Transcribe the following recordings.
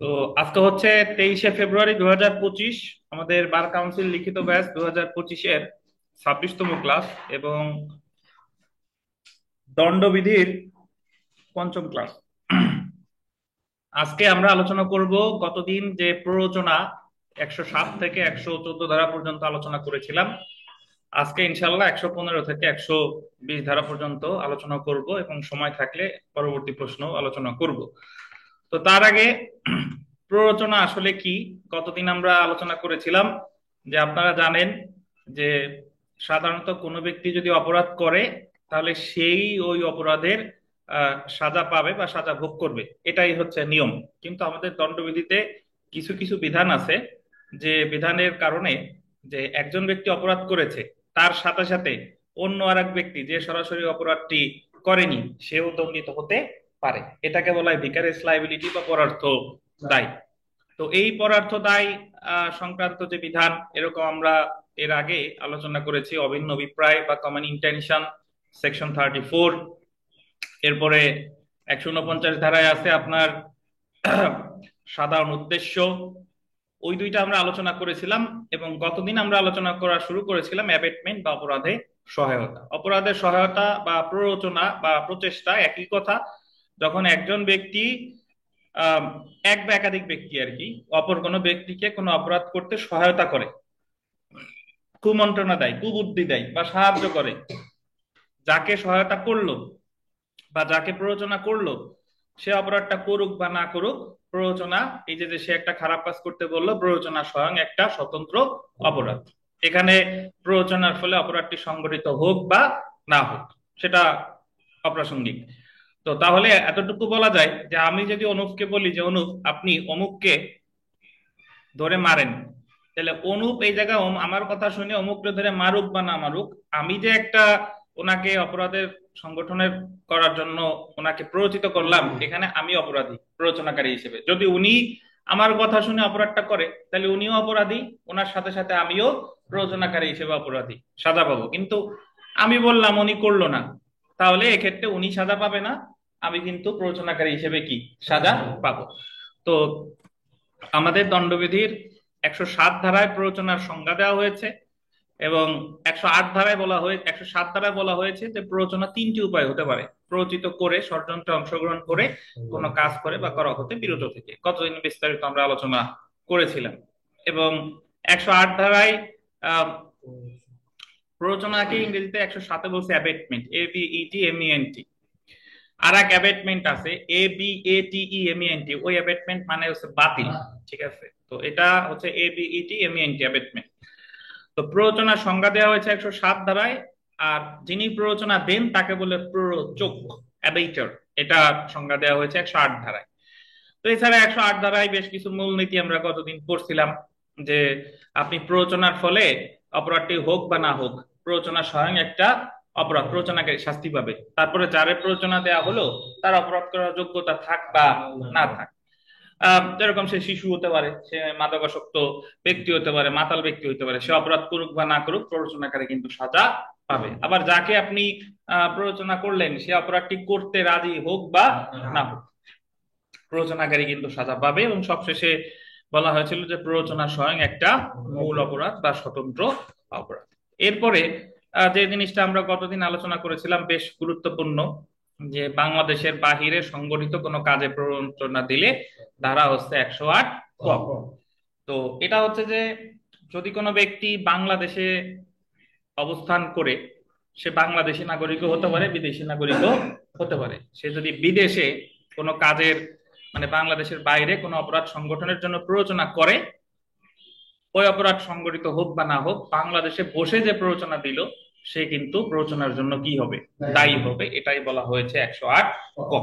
তো আজকে হচ্ছে 23শে ফেব্রুয়ারি 2025। আমাদের বার কাউন্সিল লিখিত ব্যাচ 2025-এর 26তম ক্লাস এবং দণ্ডবিধির পঞ্চম ক্লাস। আজকে আমরা আলোচনা করব গতদিন যে প্ররোচনা 107 থেকে 114 ধারা পর্যন্ত আলোচনা করেছিলাম। আজকে ইনশাল্লাহ 115 থেকে 120 ধারা পর্যন্ত আলোচনা করব এবং সময় থাকলে পরবর্তী প্রশ্ন আলোচনা করব। তো তার আগে প্ররোচনা আসলে কি, গতদিন আমরা আলোচনা করেছিলাম যে আপনারা জানেন যে সাধারণত কোনো ব্যক্তি যদি অপরাধ করে তাহলে সেই ওই অপরাধের সাজা পাবে বা সাজা ভোগ করবে, এটাই হচ্ছে নিয়ম। কিন্তু আমাদের দণ্ডবিধিতে কিছু কিছু বিধান আছে, যে বিধানের কারণে যে একজন ব্যক্তি অপরাধ করেছে তার সাথে সাথে অন্য আর এক ব্যক্তি যে সরাসরি অপরাধটি করেনি সেও দণ্ডিত হতে পারে। এটাকে বলা হয় ভিকারিয়াস লায়াবিলিটি বা পরার্থ দায়। তো এই পরার্থ দায় সংক্রান্ত যে বিধান, এরকম আমরা এর আগে আলোচনা করেছি অভিন্ন অভিপ্রায় বা কমন ইন্টেনশন, সেকশন 34। এরপরে 149 ধারায় আছে আপনার সাধারণ উদ্দেশ্য, ওই দুইটা আমরা আলোচনা করেছিলাম। এবং গতদিন আমরা আলোচনা করা শুরু করেছিলাম অ্যাবেটমেন্ট বা অপরাধে সহায়তা। অপরাধের সহায়তা বা প্ররোচনা বা প্রচেষ্টা একই কথা। যখন একজন ব্যক্তি আহ এক বা একাধিক ব্যক্তি আর কি অপর কোনো ব্যক্তিকে কোনো অপরাধ করতে সহায়তা করে, কুমন্ত্রণা দেয়, কুবুদ্ধি দেয় বা সাহায্য করে, যাকে সহায়তা করলো বা যাকে প্ররোচনা করলো সে অপরাধটা করুক বা না করুক, প্ররোচনা, এই যে যে সে একটা খারাপ কাজ করতে বললো, প্ররোচনা স্বয়ং একটা স্বতন্ত্র অপরাধ। এখানে প্ররোচনার ফলে অপরাধটি সংঘটিত হোক বা না হোক সেটা অপ্রাসঙ্গিক। তো তাহলে এতটুকু বলা যায় যে আমি যদি অনুপকে বলি যে অনুপ আপনি অমুককে ধরে মারেন, তাহলে অনুপ এই জায়গায় আমার কথা শুনে অমুককে ধরে মারুক বা না মারুক, আমি যে একটা ওনাকে অপরাধের সংগঠনের করার জন্য ওনাকে প্ররোচিত করলাম, এখানে আমি অপরাধী প্ররোচনাকারী হিসেবে। যদি উনি আমার কথা শুনে অপরাধটা করে তাহলে উনিও অপরাধী, ওনার সাথে সাথে আমিও প্ররোচনাকারী হিসেবে অপরাধী, সাজা পাবো। কিন্তু আমি বললাম উনি করলো না, তাহলে এক্ষেত্রে উনি সাজা পাবে না, আমি কিন্তু প্ররোচনাকারী হিসেবে কি সাজা পাবো। তো আমাদের দণ্ডবিধির 107 ধারায় প্ররোচনার সংজ্ঞা দেওয়া হয়েছে এবং 108 ধারায় বলা হয়ে 107 ধারায় বলা হয়েছে যে প্ররোচনা তিনটি উপায় হতে পারে: প্ররোচিত করে, ষড়যন্ত্রে অংশগ্রহণ করে, কোনো কাজ করে বা করা হতে বিরত থেকে। কতদিন বিস্তারিত আমরা আলোচনা করেছিলাম। এবং 108 ধারায় আহ প্ররোচনাকে ইংরেজিতে 107-এ বলছে অ্যাবেটমেন্ট, ABETMENT। আর এক অ্যাবেটমেন্ট আছে ABATEMENT, ওই অ্যাবেটমেন্ট মানে হচ্ছে বাতিল। ঠিক আছে, তো এটা হচ্ছে ABETMENT অ্যাবেটমেন্ট। তো প্ররোচনার সংজ্ঞা দেওয়া হয়েছে 107 ধারায়। আর যিনি প্ররোচনা দেন তাকে বলে প্ররোচক, অ্যাবেটর। এটা সংজ্ঞা দেওয়া হয়েছে 108 ধারায়। তো এছাড়া 108 ধারায় বেশ কিছু মূলনীতি আমরা গতদিন পড়ছিলাম, যে আপনি প্ররোচনার ফলে অপরাধটি হোক বা না হোক, প্ররোচনা স্বয়ং একটা অপরাধ, প্ররোচনাকারী শাস্তি পাবে। তারপরে যারে প্ররোচনা দেওয়া হলো তার অপরাধ করার যোগ্যতা থাক বা না থাক, যেরকম সে শিশু হতে পারে, সে মাদকাসক্ত ব্যক্তি হতে পারে, মাতাল ব্যক্তি হতে পারে, সে অপরাধ করুক বা না করুক প্ররোচনাকারী কিন্তু সাজা পাবে। আবার যাকে আপনি প্ররোচনা করলেন সে অপরাধটি করতে রাজি হোক বা না হোক, প্ররোচনাকারী কিন্তু সাজা পাবে। এবং সবশেষে বলা হয়েছিল যে প্ররোচনা স্বয়ং একটা মূল অপরাধ বা স্বতন্ত্র অপরাধ। এরপরে যে জিনিসটা আমরা গতদিন আলোচনা করেছিলাম বেশ গুরুত্বপূর্ণ, যে বাংলাদেশের বাহিরে সংগঠিত কোনো কাজে প্ররোচনা দিলে ধারা হচ্ছে 108 ক। তো এটা হচ্ছে যে যদি কোনো ব্যক্তি বাংলাদেশে অবস্থান করে, সে বাংলাদেশি নাগরিকও হতে পারে, বিদেশি নাগরিকও হতে পারে, সে যদি বিদেশে কোনো কাজের মানে বাংলাদেশের বাইরে কোনো অপরাধ সংগঠনের জন্য প্ররোচনা করে, ওই অপরাধ সংগঠিত হোক বা না হোক, বাংলাদেশে বসে যে প্ররোচনা দিল সে কিন্তু প্ররোচনার জন্য কি হবে, দায়ী হবে। এটাই বলা হয়েছে 108 ক।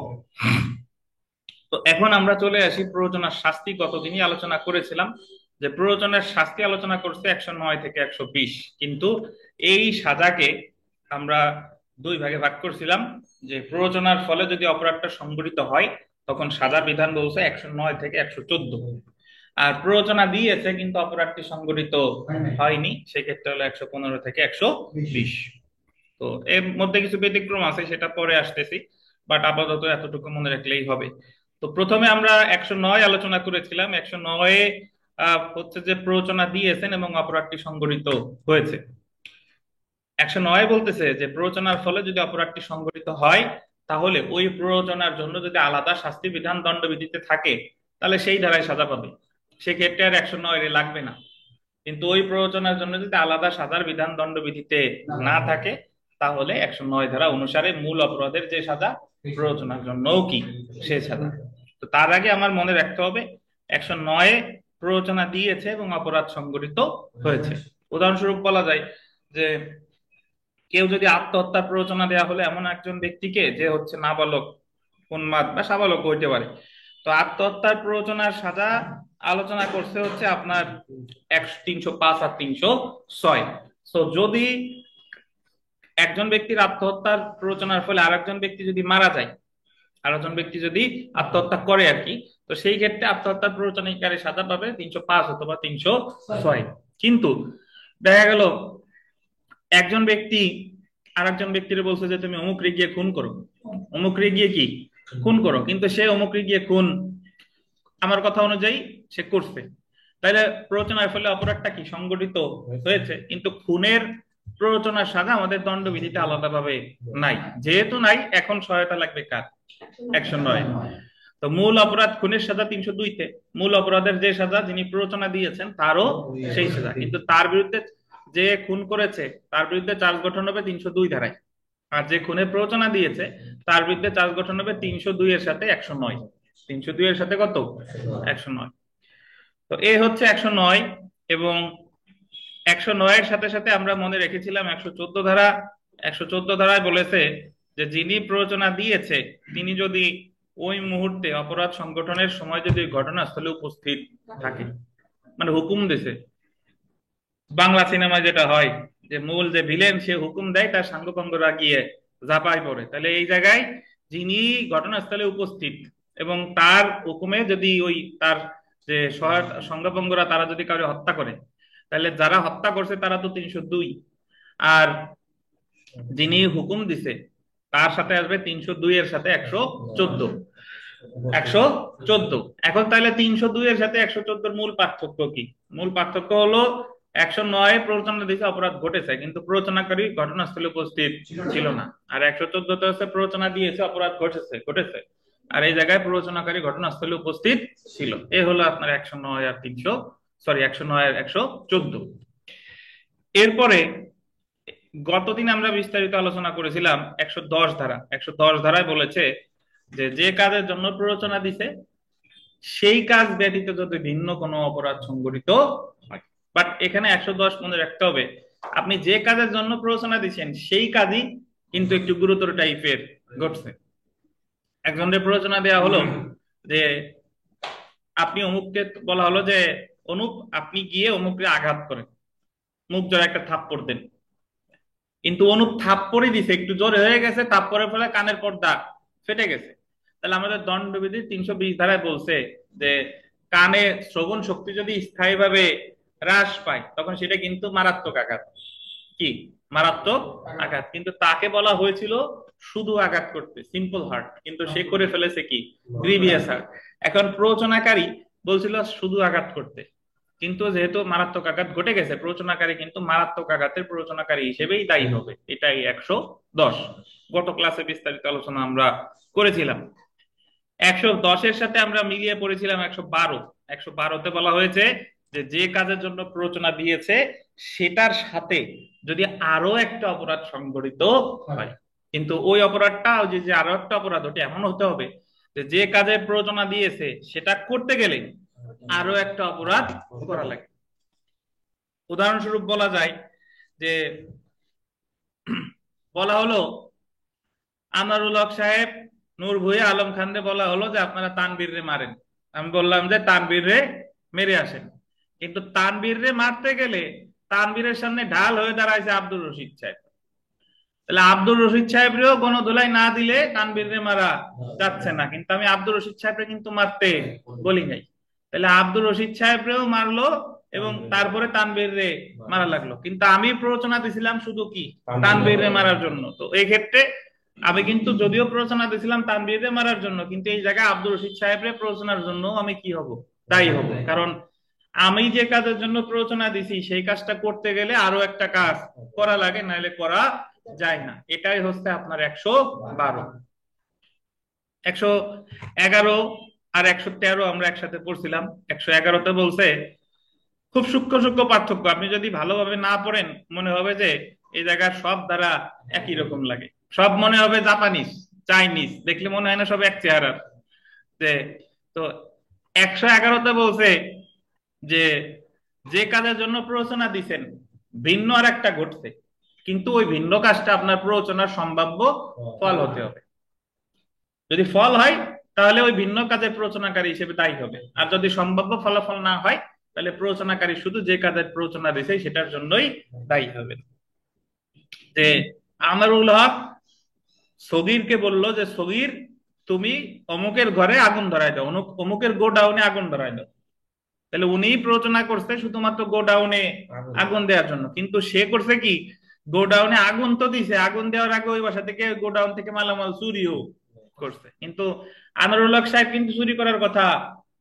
তো এখন আমরা চলে আসি প্ররোচনার শাস্তি। গতদিনই আলোচনা করেছিলাম যে প্ররোচনার শাস্তি আলোচনা করছে 109 থেকে 120, কিন্তু এই সাজাকে আমরা দুই ভাগে ভাগ করছিলাম। যে প্ররোচনার ফলে যদি অপরাধটা সংঘটিত হয় তখন সাজা বিধান বলছে 109 থেকে 114, আর প্ররোচনা দিয়েছে কিন্তু অপরাধটি সংঘটিত হয়নি, সেক্ষেত্রে হলো 115 থেকে 120। তো এর মধ্যে কিছু ব্যতিক্রম আছে, সেটা পরে আসতেছি। বাট আপাতত এতটুকু মনে রাখলেই হবে। তো প্রথমে আমরা 109 আলোচনা করেছিলাম। 109 হচ্ছে যে প্ররোচনা দিয়েছেন এবং অপরাধটি সংঘটিত হয়েছে। 109 বলতেছে যে প্ররোচনার ফলে যদি অপরাধটি সংঘটিত হয়, তাহলে ওই প্ররোচনার জন্য যদি আলাদা শাস্তি বিধান দণ্ডবিধিতে থাকে, তাহলে সেই ধারায় সাজা পাবে। সেক্ষেত্রে আর 109 লাগবে না। কিন্তু ওই প্ররোচনার জন্য যদি আলাদা সাজার বিধান দণ্ডবিধিতে না থাকে, তাহলে 109 ধারা অনুসারে মূল অপরাধের যে সাজা, প্ররোচনার জন্যও কি সে সাজা। তো তার আগে আমার মনে রাখতে হবে 109 প্ররোচনা দিয়েছে এবং অপরাধ সংঘটিত হয়েছে। উদাহরণস্বরূপ বলা যায় যে কেউ যদি আত্মহত্যার প্ররোচনা দেওয়া হলে এমন একজন ব্যক্তিকে, যে হচ্ছে নাবালক, উন্মাদ বা সাবালক হইতে পারে, তো আত্মহত্যার প্ররোচনার সাজা আলোচনা করছে হচ্ছে আপনার 305 আর 306। তো যদি একজন ব্যক্তির আত্মহত্যার প্ররোচনার ফলে আরেকজন ব্যক্তি যদি মারা যায়, আরেকজন ব্যক্তি যদি আত্মহত্যা করে আর কি, তো সেই ক্ষেত্রে আত্মহত্যার প্ররোচনাকারী সাজা পাবে 305 অথবা 306। কিন্তু দেখা গেল একজন ব্যক্তি আরেকজন ব্যক্তির বলছে যে তুমি অমুক রে গিয়ে খুন করো, অমুক রে গিয়ে কি খুন করো, কিন্তু সে অমুক রে গিয়ে খুন আমার কথা অনুযায়ী সে করছে, তাইলে প্ররোচনার ফলে অপরাধটা কি সংগঠিত হয়েছে, কিন্তু খুনের প্ররোচনার সাজা আমাদের দণ্ডবিধিতে আলাদাভাবে নাই। যেহেতু নাই, এখন সহায়তা লাগবে কার? 109। তো মূল অপরাধ খুনের সাজা 302-তে, মূল অপরাধের যে সাজা যিনি প্ররোচনা দিয়েছেন তারও সেই সাজা, কিন্তু তার বিরুদ্ধে, যে খুন করেছে তার বিরুদ্ধে চার্জ গঠন হবে 302 ধারায়, আর যে খুনের প্ররোচনা দিয়েছে তার বিরুদ্ধে চার্জ গঠন হবে 302 এর সাথে 109। 302 এর সাথে কত? 109। তো এ হচ্ছে 109। এবং 109 এর সাথে সাথে আমরা মনে রেখেছিলাম 114 ধারা। 114 ধারায় বলেছে যে যিনি প্ররোচনা দিয়েছে তিনি যদি ওই মুহূর্তে অপরাধ সংগঠনের সময় যদি ঘটনাস্থলে উপস্থিত থাকে, মানে হুকুম দিছে, বাংলা সিনেমায় যেটা হয় যে মূল যে ভিলেন সে হুকুম দেয়, তার সাঙ্গপাঙ্গরা গিয়ে ঝাঁপায় পড়ে, তাহলে এই জায়গায় যিনি ঘটনাস্থলে উপস্থিত এবং তার হুকুমে যদি ওই তার যে সহায়তা সঙ্গপাঙ্গরা তারা যদি কাউকে হত্যা করে, তাহলে যারা হত্যা করছে তারা তো 302, আর যিনি হুকুম দিছে তার সাথে আসবে 302 এর সাথে 114। 114। এখন তাহলে 302 এর সাথে 114 মূল পার্থক্য কি? মূল পার্থক্য হলো 109 প্ররোচনা দিয়েছে অপরাধ ঘটেছে, কিন্তু প্ররোচনাকারী ঘটনাস্থলে উপস্থিত ছিল না। আর 114 হচ্ছে প্ররোচনা দিয়েছে অপরাধ ঘটেছে ঘটেছে, আর এই জায়গায় প্ররোচনাকারী ঘটনাস্থলে উপস্থিত ছিল। এ হলো আপনার 109 আর 109 আর 114। এরপরে গতদিন আমরা বিস্তারিত আলোচনা করেছিলাম 110 ধারা। 110 ধারায় বলেছে যে যে কাজের জন্য প্ররোচনা দিছে সেই কাজ ব্যতীত যদি ভিন্ন কোনো অপরাধ সংঘটিত হয়। বাট এখানে 110 মনে রাখতে হবে, আপনি যে কাজের জন্য প্ররোচনা দিচ্ছেন সেই কাজই কিন্তু একটু গুরুতর টাইপের ঘটছে। একজনের প্ররোচনা দেওয়া হলো যে আপনি অমুককে, বলা হলো যে অনুপ আপনি গিয়ে অমুককে আঘাত করেন, মুখ জোরে একটা থাপ্পড় দেন, কিন্তু অনুপ থাপ্পড়ই দিছে, একটু জোরে হয়ে গেছে, থাপ্পড়ের ফলে কানের পর্দা ফেটে গেছে। তাহলে আমাদের দণ্ডবিধি 320 ধারায় বলছে যে কানে শ্রবণ শক্তি যদি স্থায়ীভাবে হ্রাস পায় তখন সেটা কিন্তু মারাত্মক আঘাত। কি মারাত্মক আঘাত? কিন্তু তাকে বলা হয়েছিল শুধু আঘাত করতে, সিম্পল হার্ট, কিন্তু সে করে ফেলেছে কি গ্রিভিয়াস হার্ট। এখন প্ররোচনাকারী বলছিল শুধু আঘাত করতে, কিন্তু যেহেতু মারাত্মক আঘাত ঘটে গেছে, প্ররোচনাকারী কিন্তু মারাত্মক আঘাতের প্ররোচনাকারী হিসেবেই দায়ী হবে। এটাই 110। গত ক্লাসে বিস্তারিত আলোচনা আমরা করেছিলাম। 110-এর সাথে আমরা মিলিয়ে পড়েছিলাম 112। 112-তে বলা হয়েছে যে যে কাজের জন্য প্ররোচনা দিয়েছে সেটার সাথে যদি আরো একটা অপরাধ সংঘটিত হয়, কিন্তু ওই অপরাধটা, ওই যে যে আরো একটা অপরাধ, ওটা এমন হতে হবে যে যে কাজের প্ররোচনা দিয়েছে সেটা করতে গেলে আরো একটা অপরাধ করা লাগে। উদাহরণস্বরূপ বলা যায় যে বলা হলো আনোয়ারুল হক সাহেব, নূর ভূঁইয়া, আলম খানরে বলা হলো যে আপনারা তানবীর রে মারেন। আমি বললাম যে তানবীর রে মেরে আসেন, কিন্তু তানবীর রে মারতে গেলে তানবীরের সামনে ঢাল হয়ে দাঁড়াইছে আব্দুর রশিদ সাহেব। তাহলে আব্দুর রশিদ সাহেবরেও গণধোলাই না দিলে তানবীর রে মারা যাচ্ছে না, কিন্তু আমি আব্দুর রশিদ সাহেবরে কিন্তু মারতে বলি নাই। তাহলে আব্দুর রশিদ সাহেবরেও মারলো এবং তারপরে তানবীর রে মারা লাগলো, কিন্তু আমি প্ররোচনা দিছিলাম শুধু কি তানবীর রে মারার জন্য। তো এই ক্ষেত্রে আমি কিন্তু যদিও প্ররোচনা দিয়েছিলাম তানভীরকে মারার জন্য, কিন্তু এই জায়গায় আব্দুর রশিদ সাহেবের প্ররোচনার জন্য আমি কি হব, দায়ী হব। কারণ আমি যে কাজের জন্য প্ররোচনা দিছি সেই কাজটা করতে গেলে আরো একটা কাজ করা লাগে, নাহলে করা যায় না। এটাই হচ্ছে আপনার 112। 111 আর 113 আমরা একসাথে পড়ছিলাম। 111তে বলছে, খুব সূক্ষ্ম সূক্ষ্ম পার্থক্য, আপনি যদি ভালোভাবে না পড়েন মনে হবে যে এই জায়গার সব দ্বারা একই রকম লাগে, সব মনে হবে জাপানিজ, চাইনিজ, দেখলে মনে হয় না সব এক চেহারার। যে তো 111তে বলছে যে যে কাজের জন্য প্ররোচনা দিছেন ভিন্ন আর একটা ঘটছে, কিন্তু ওই ভিন্ন কাজটা আপনার প্ররোচনার সম্ভাব্য ফল হতে হবে। যদি ফল হয় তাহলে ওই ভিন্ন কাজের প্ররোচনাকারী হিসেবে দায়ী হবে, আর যদি সম্ভাব্য ফলাফল না হয় তাহলে প্ররোচনাকারী শুধু যে কাজের প্ররোচনা দিয়েছে সেটার জন্যই দায়ী হবে। যে আনারুল হক সগীরকে বলল যে সগীর, তুমি অমুকের ঘরে আগুন ধরায় দাও, অমুকের গোডাউনে আগুন ধরায় দাও। তাহলে উনি প্ররোচনা করছে শুধুমাত্র গোডাউনে আগুন দেওয়ার জন্য, কিন্তু সে করছে কি, গোডাউনে আগুন তো দিছে, আগুন দেওয়ার আগে ওই বাসা থেকে গোডাউন থেকে মালামাল চুরিও করছে। কিন্তু আনারুল হক সাহেব কিন্তু চুরি করার কথা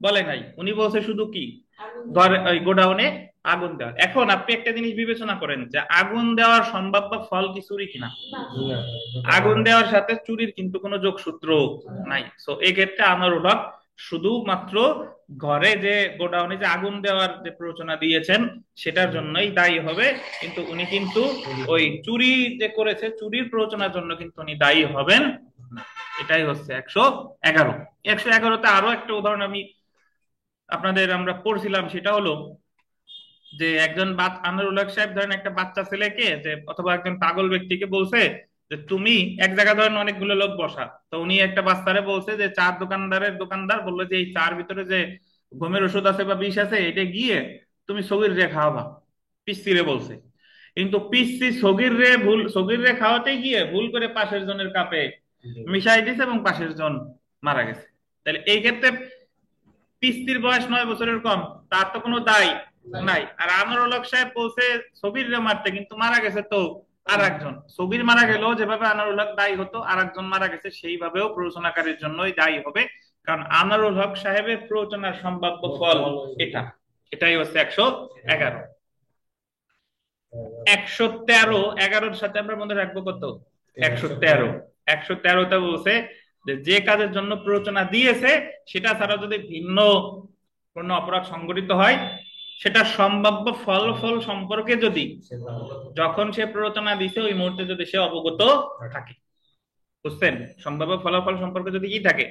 বলে নাই, উনি বলছে শুধু কি, ঘরে ওই গোডাউনে আগুন দেওয়ার। এখন আপনি একটা জিনিস বিবেচনা করেন যে আগুন দেওয়ার সম্ভাব্য ফল কি চুরি কিনা? আগুন দেওয়ার সাথে চুরির কিন্তু কোনো যোগসূত্র নাই। সো এই ক্ষেত্রে আনারুল হক শুধুমাত্র ঘরে যে গোডাউনে যে আগুন দেওয়ার যে প্ররোচনা দিয়েছেন সেটার জন্যই দায়ী হবে, কিন্তু উনি কিন্তু ওই চুরি যে করেছে চুরির প্ররোচনার জন্য কিন্তু উনি দায়ী হবেন না। এটাই হচ্ছে 111। 111তে আরো একটা উদাহরণ আমি আপনাদের আমরা পড়ছিলাম, সেটা হলো যে একজন আনারুল হক সাহেব ধরেন একটা বাচ্চা ছেলেকে যে অথবা একজন পাগল ব্যক্তিকে বলছে যে তুমি এক জায়গা ধরেন অনেকগুলো লোক বসা, তো উনি একটা বাচ্চারে বলছে যে চার দোকানদারের দোকানদার বললো যে এই চার ভিতরে যে ঘুমের ওষুধ আছে বা বিষ আছে এটা গিয়ে তুমি সগির রে খাওয়াবা, পিস্তি রে বলছে। কিন্তু পিস্তি সগির রে খাওয়াতে গিয়ে ভুল করে পাশের জনের কাপে মিশাই দিছে এবং পাশের জন মারা গেছে। তাহলে এই ক্ষেত্রে পিস্তির বয়স 9 বছরের কম, তার তো কোনো দায় নাই। আর আনোয়ারুল হক সাহেব বলছে সবির রে মারতে, কিন্তু মারা গেছে তো আর একজন। সবির মারা গেল যেভাবে আনোয়ারুল হক দায়ী হতো, আর একজন মারা গেছে সেইভাবেও প্ররোচনাকারীর জন্যই দায়ী হবে, কারণ আনোয়ারুল হক সাহেবের প্ররোচনার সম্ভাব্য ফল এটা। এটাই হচ্ছে 111। 113, 11-র সাথে আমরা মনে রাখবো কত, 113। 113টা বলছে যে যে কাজের জন্য প্ররোচনা দিয়েছে সেটা ছাড়া যদি ভিন্ন কোন অপরাধ সংঘটিত হয়, সেটা সম্ভাব্য ফল সম্পর্কে যদি যখন সে প্ররোচনা দিছে ওই মুহূর্তে যদি সে অবগত থাকে, বুঝছেন, সম্ভাব্য ফলাফল সম্পর্কে যদি কি থাকে,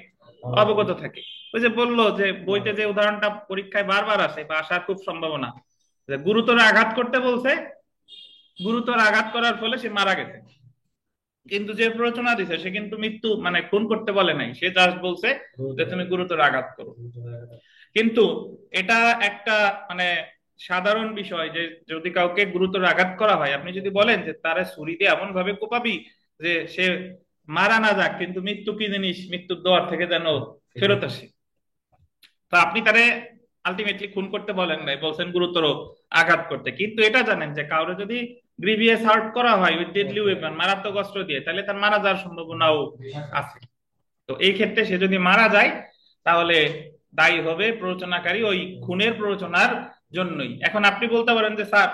অবগত থাকে। ওই যে বললো যে বইতে যে উদাহরণটা পরীক্ষায় বারবার আসে বা আসার খুব সম্ভাবনা, যে গুরুতর আঘাত করতে বলছে, গুরুতর আঘাত করার ফলে সে মারা গেছে, কিন্তু যে প্ররোচনা দিছে সে কিন্তু মৃত্যু মানে খুন করতে বলে নাই, সে জাস্ট বলছে যে তুমি গুরুতর আঘাত করো। কিন্তু এটা একটা মানে সাধারণ বিষয় যে যদি কাউকে গুরুতর আঘাত করা হয়, আপনি যদি বলেন যে তারা ছুরি দিয়ে এমন ভাবে কোপাবি যে সে মারা না যাক, কিন্তু মৃত্যু কি জিনিস, মৃত্যুর দোয়ার থেকে যেন ফেরত আসে, তো আপনি তারে আলটিমেটলি খুন করতে বলেন নাই, বলছেন গুরুতর আঘাত করতে। কিন্তু এটা জানেন যে কাউরে যদি গ্রিভিয়াস হার্ট করা হয় উইথ ডেডলি ওয়েপন, মারাত্মক অস্ত্র দিয়ে, তাহলে তার মারা যাওয়ার সম্ভাবনাও আছে। তো এই ক্ষেত্রে সে যদি মারা যায় তাহলে দায়ী হবে প্ররোচনাকারী ওই খুনের প্ররোচনার জন্যই। এখন আপনি বলতে পারেন যে স্যার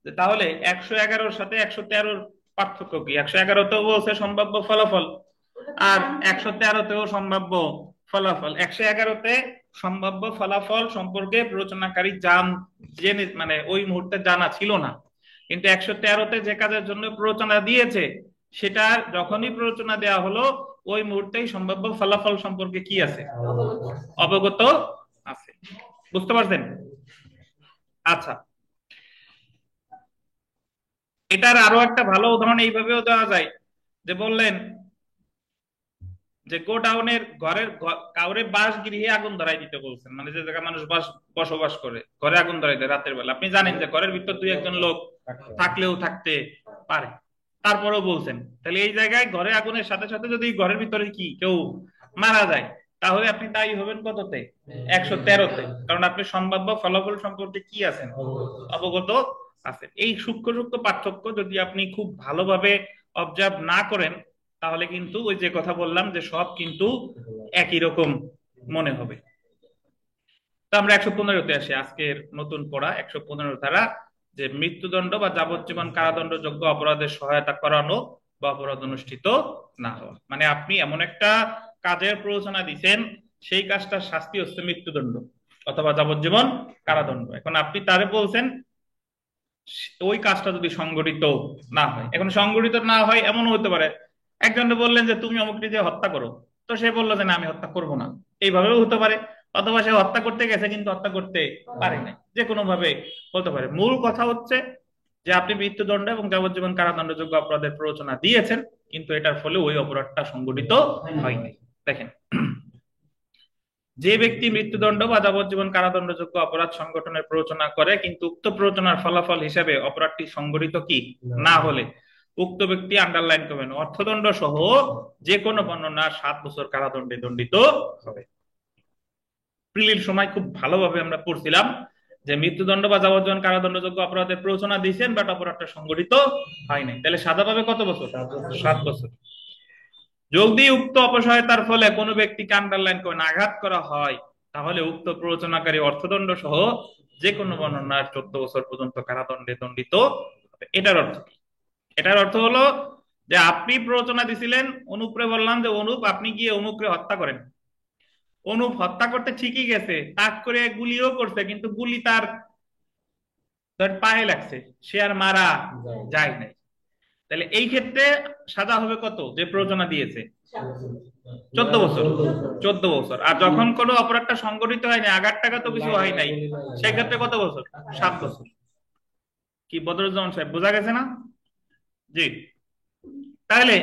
তাহলে 111-র সাথে 113-র পার্থক্য কি? 111-তেও বলছে সম্ভাব্য ফলাফল আর 113-তেও সম্ভাব্য ফলাফল। 111-তে সম্ভাব্য ফলাফল সম্পর্কে প্ররোচনাকারী জেনে মানে ওই মুহূর্তে জানা ছিল না, কিন্তু 113-তে যে কাজের জন্য প্ররোচনা দিয়েছে সেটা যখনই প্ররোচনা দেওয়া হলো ওই মুহূর্তেই সম্ভাব্য ফলাফল সম্পর্কে কি আছে, অবগত আছে। বুঝতে পারছেন? আচ্ছা, এটার আরো একটা ভালো উদাহরণ এইভাবেও দেওয়া যায় যে বললেন যে গোডাউনের কাউরে বাসগৃহে আগুন ধরাই দিতে বলছেন, মানে যে জায়গায় মানুষ বসবাস করে ঘরে আগুন ধরাই দেয় রাতের বেলা। আপনি জানেন যে ঘরের ভিতর দুই একজন লোক থাকলেও থাকতে পারে, তারপরেও বলছেন, তাহলে এই জায়গায় ঘরে আগুনের সাথে সাথে যদি ঘরের ভিতরে কি কেউ মারা যায় তাহলে আপনি দায়ী হবেন কততে, 113-তে, কারণ আপনি সম্ভাব্য ফলাফল সম্পর্কে কি আছেন, অবগত আছেন। এই সূক্ষ্ম সূক্ষ্ম পার্থক্য যদি আপনি খুব ভালোভাবে অবজার্ভ না করেন তাহলে কিন্তু ওই যে কথা বললাম যে সব কিন্তু একই রকম মনে হবে। তো আমরা 115-তে আসি, আজকের নতুন পড়া 115 ধারা, যে মৃত্যুদণ্ড বা যাবজ্জীবন কারাদণ্ডযোগ্য অপরাধের সহায়তা করানো বা অপরাধ অনুষ্ঠিত না হওয়া। মানে আপনি এমন একটা কাজের প্ররোচনা দিচ্ছেন, সেই কাজটার শাস্তি হচ্ছে মৃত্যুদণ্ড অথবা যাবজ্জীবন কারাদণ্ড। এখন আপনি তারে বলছেন ওই কাজটা যদি সংগঠিত না হয়, এখন সংগঠিত না হয় এমনও হতে পারে একজনকে বললেন যে তুমি অমুকটি যে হত্যা করো, তো সে বললো যে না আমি হত্যা করব না, এইভাবেও হতে পারে। অথবা সে হত্যা করতে গেছে কিন্তু হত্যা করতে পারে নাই, যে কোনো ভাবে হতে পারে। মূল কথা হচ্ছে যে আপনি মৃত্যুদণ্ড এবং যাবজ্জীবন কারাদণ্ডযোগ্য অপরাধের প্ররোচনা দিয়েছেন, কিন্তু এটার ফলে ওই অপরাধটা সংগঠিত হয়নি। দেখেন, যে ব্যক্তি মৃত্যুদণ্ড বা যাবজ্জীবন কারাদণ্ডযোগ্য অপরাধ সংগঠনের প্ররোচনা করে কিন্তু উক্ত প্ররোচনার ফলাফল হিসেবে অপরাধটি সংগঠিত কি না হলে উক্ত ব্যক্তি, আন্ডারলাইন করবেন, অর্থদণ্ড সহ যে কোনো বর্ণনার 7 বছর কারাদণ্ডে দণ্ডিত হবে। প্রিলির সময় খুব ভালোভাবে আমরা পড়ছিলাম যে মৃত্যুদণ্ড বা যাবজ্জীবন কারাদণ্ডযোগ্য অপরাধের প্ররোচনা দিয়েছেন বাট অপরাধটা সংগঠিত হয় নাই, তাহলে সাজা পাবে কত বছর? 7 বছর। যদি উক্ত অপসহায়তার ফলে কোনো ব্যক্তিকে, আন্ডারলাইন করে, আঘাত করা হয় তাহলে উক্ত প্ররোচনাকারী অর্থদণ্ড সহ যে কোনো বর্ণনার 14 বছর পর্যন্ত কারাদণ্ডে দণ্ডিত হবে। এটার অর্থ কি? এটার অর্থ হলো যে আপনি প্ররোচনা দিছিলেন, অনুপরে বললাম যে অনুপ আপনি গিয়ে অনুপরে হত্যা করেন। অনুপ হত্যা করতে ঠিকই গেছে, তাক করে গুলিও করছে, কিন্তু গুলি তার পায়ে লাগছে, সে আর মারা যায় নাই। তাহলে এই ক্ষেত্রে সাজা হবে কত? যে প্ররোচনা দিয়েছে 14 বছর। 14 বছর। আর যখন কোনো অপরাধটা সংগঠিত হয়নি, আঘাত টাকা তো কিছু হয় নাই, সেক্ষেত্রে কত বছর? 7 বছর। কি বদরুজ্জামান সাহেব, বোঝা গেছে না? জি। তাহলে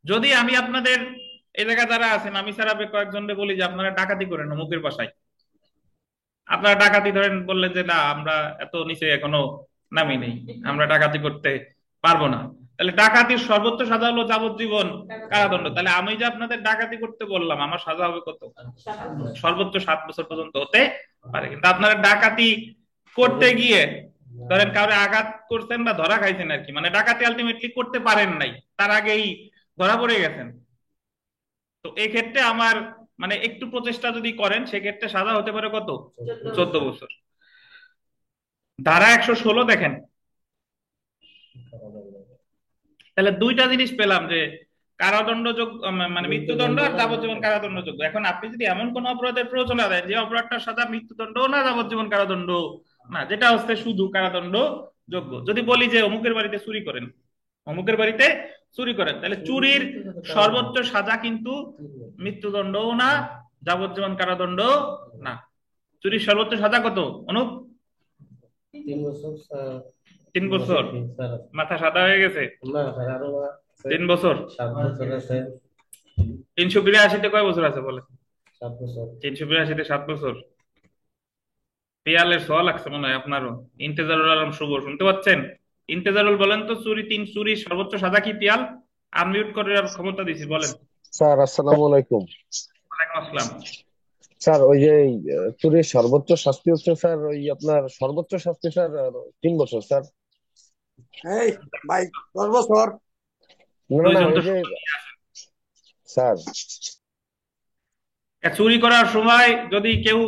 যদি আমি আপনাদের এই জায়গা যারা আছেন, আমি ছাড়া কয়েকজনকে বলি যে আপনারা ডাকাতি করেন অমুকের বাসায়, আপনারা ডাকাতি ধরেন বললেন যে না আমরা এত নিচে এখনো নামি নেই, আমরা ডাকাতি করতে পারবো না, তাহলে ডাকাতির সর্বোচ্চ সাজা হলো যাবজ্জীবন কারাদণ্ড। তাহলে আমি যে আপনাদের ডাকাতি করতে বললাম, আমার সাজা হবে কত? সর্বোচ্চ 7 বছর পর্যন্ত হতে পারে। কিন্তু আপনারা ডাকাতি করতে গিয়ে ধরেন কাউরে আঘাত করছেন বা ধরা খাইছেন আর কি, মানে ডাকাতি আলটিমেটলি করতে পারেন নাই, তার আগেই ধরা পড়ে গেছেন। তো এই ক্ষেত্রে আমার মানে একটু প্রচেষ্টা যদি করেন, সেক্ষেত্রে সাজা হতে পারে কত? 14 বছর। ধারা 116 দেখেন, তাহলে দুইটা জিনিস পেলাম যে কারাদণ্ডযোগ্য, মানে মৃত্যুদণ্ড আর যাবজ্জীবন কারাদণ্ডযোগ্য। এখন আপনি যদি এমন কোন অপরাধের প্ররোচনা দেন যে অপরাধটার সাজা মৃত্যুদণ্ড না যাবজ্জীবন কারাদণ্ড না, যেটা হচ্ছে শুধু কারাদণ্ড যোগ্য, যদি বলি যে অমুকের বাড়িতে চুরি করেন, অমুকের বাড়িতে চুরি করেন, তাহলে চুরির সর্বোচ্চ সাজা কিন্তু মৃত্যুদণ্ডও না, যাবজ্জীবন কারাদণ্ড না। চুরির সর্বোচ্চ সাজা কত অনুপ? 3 বছর। 3 বছর? মাথা সাদা হয়ে গেছে। না স্যার, আরো 3 বছর। 7 বছর আছে। 382-তে কয় বছর আছে বলে? 7 বছর। 382-তে 7 বছর। পিয়ালের সোয়া লাগছে মনে হয় আপনারও। ইন্তেজারুল আলম শুভ, শুনতে পাচ্ছেন? ইন্তেজারুল বলেন তো, চুরি সর্বোচ্চ সাজা কি? পিয়াল আনমিউট করে ক্ষমতা দিছি, বলেন। স্যার আসসালামু আলাইকুম। ওয়ালাইকুম আসসালাম। স্যার ওই যে চুরির সর্বোচ্চ শাস্তি হচ্ছে স্যার ওই আপনার সর্বোচ্চ শাস্তি স্যার 3 বছর স্যার। এই ভাই 10 বছর। না না দুইজন তো ওই যে স্যার চুরি করার সময় যদি কেউ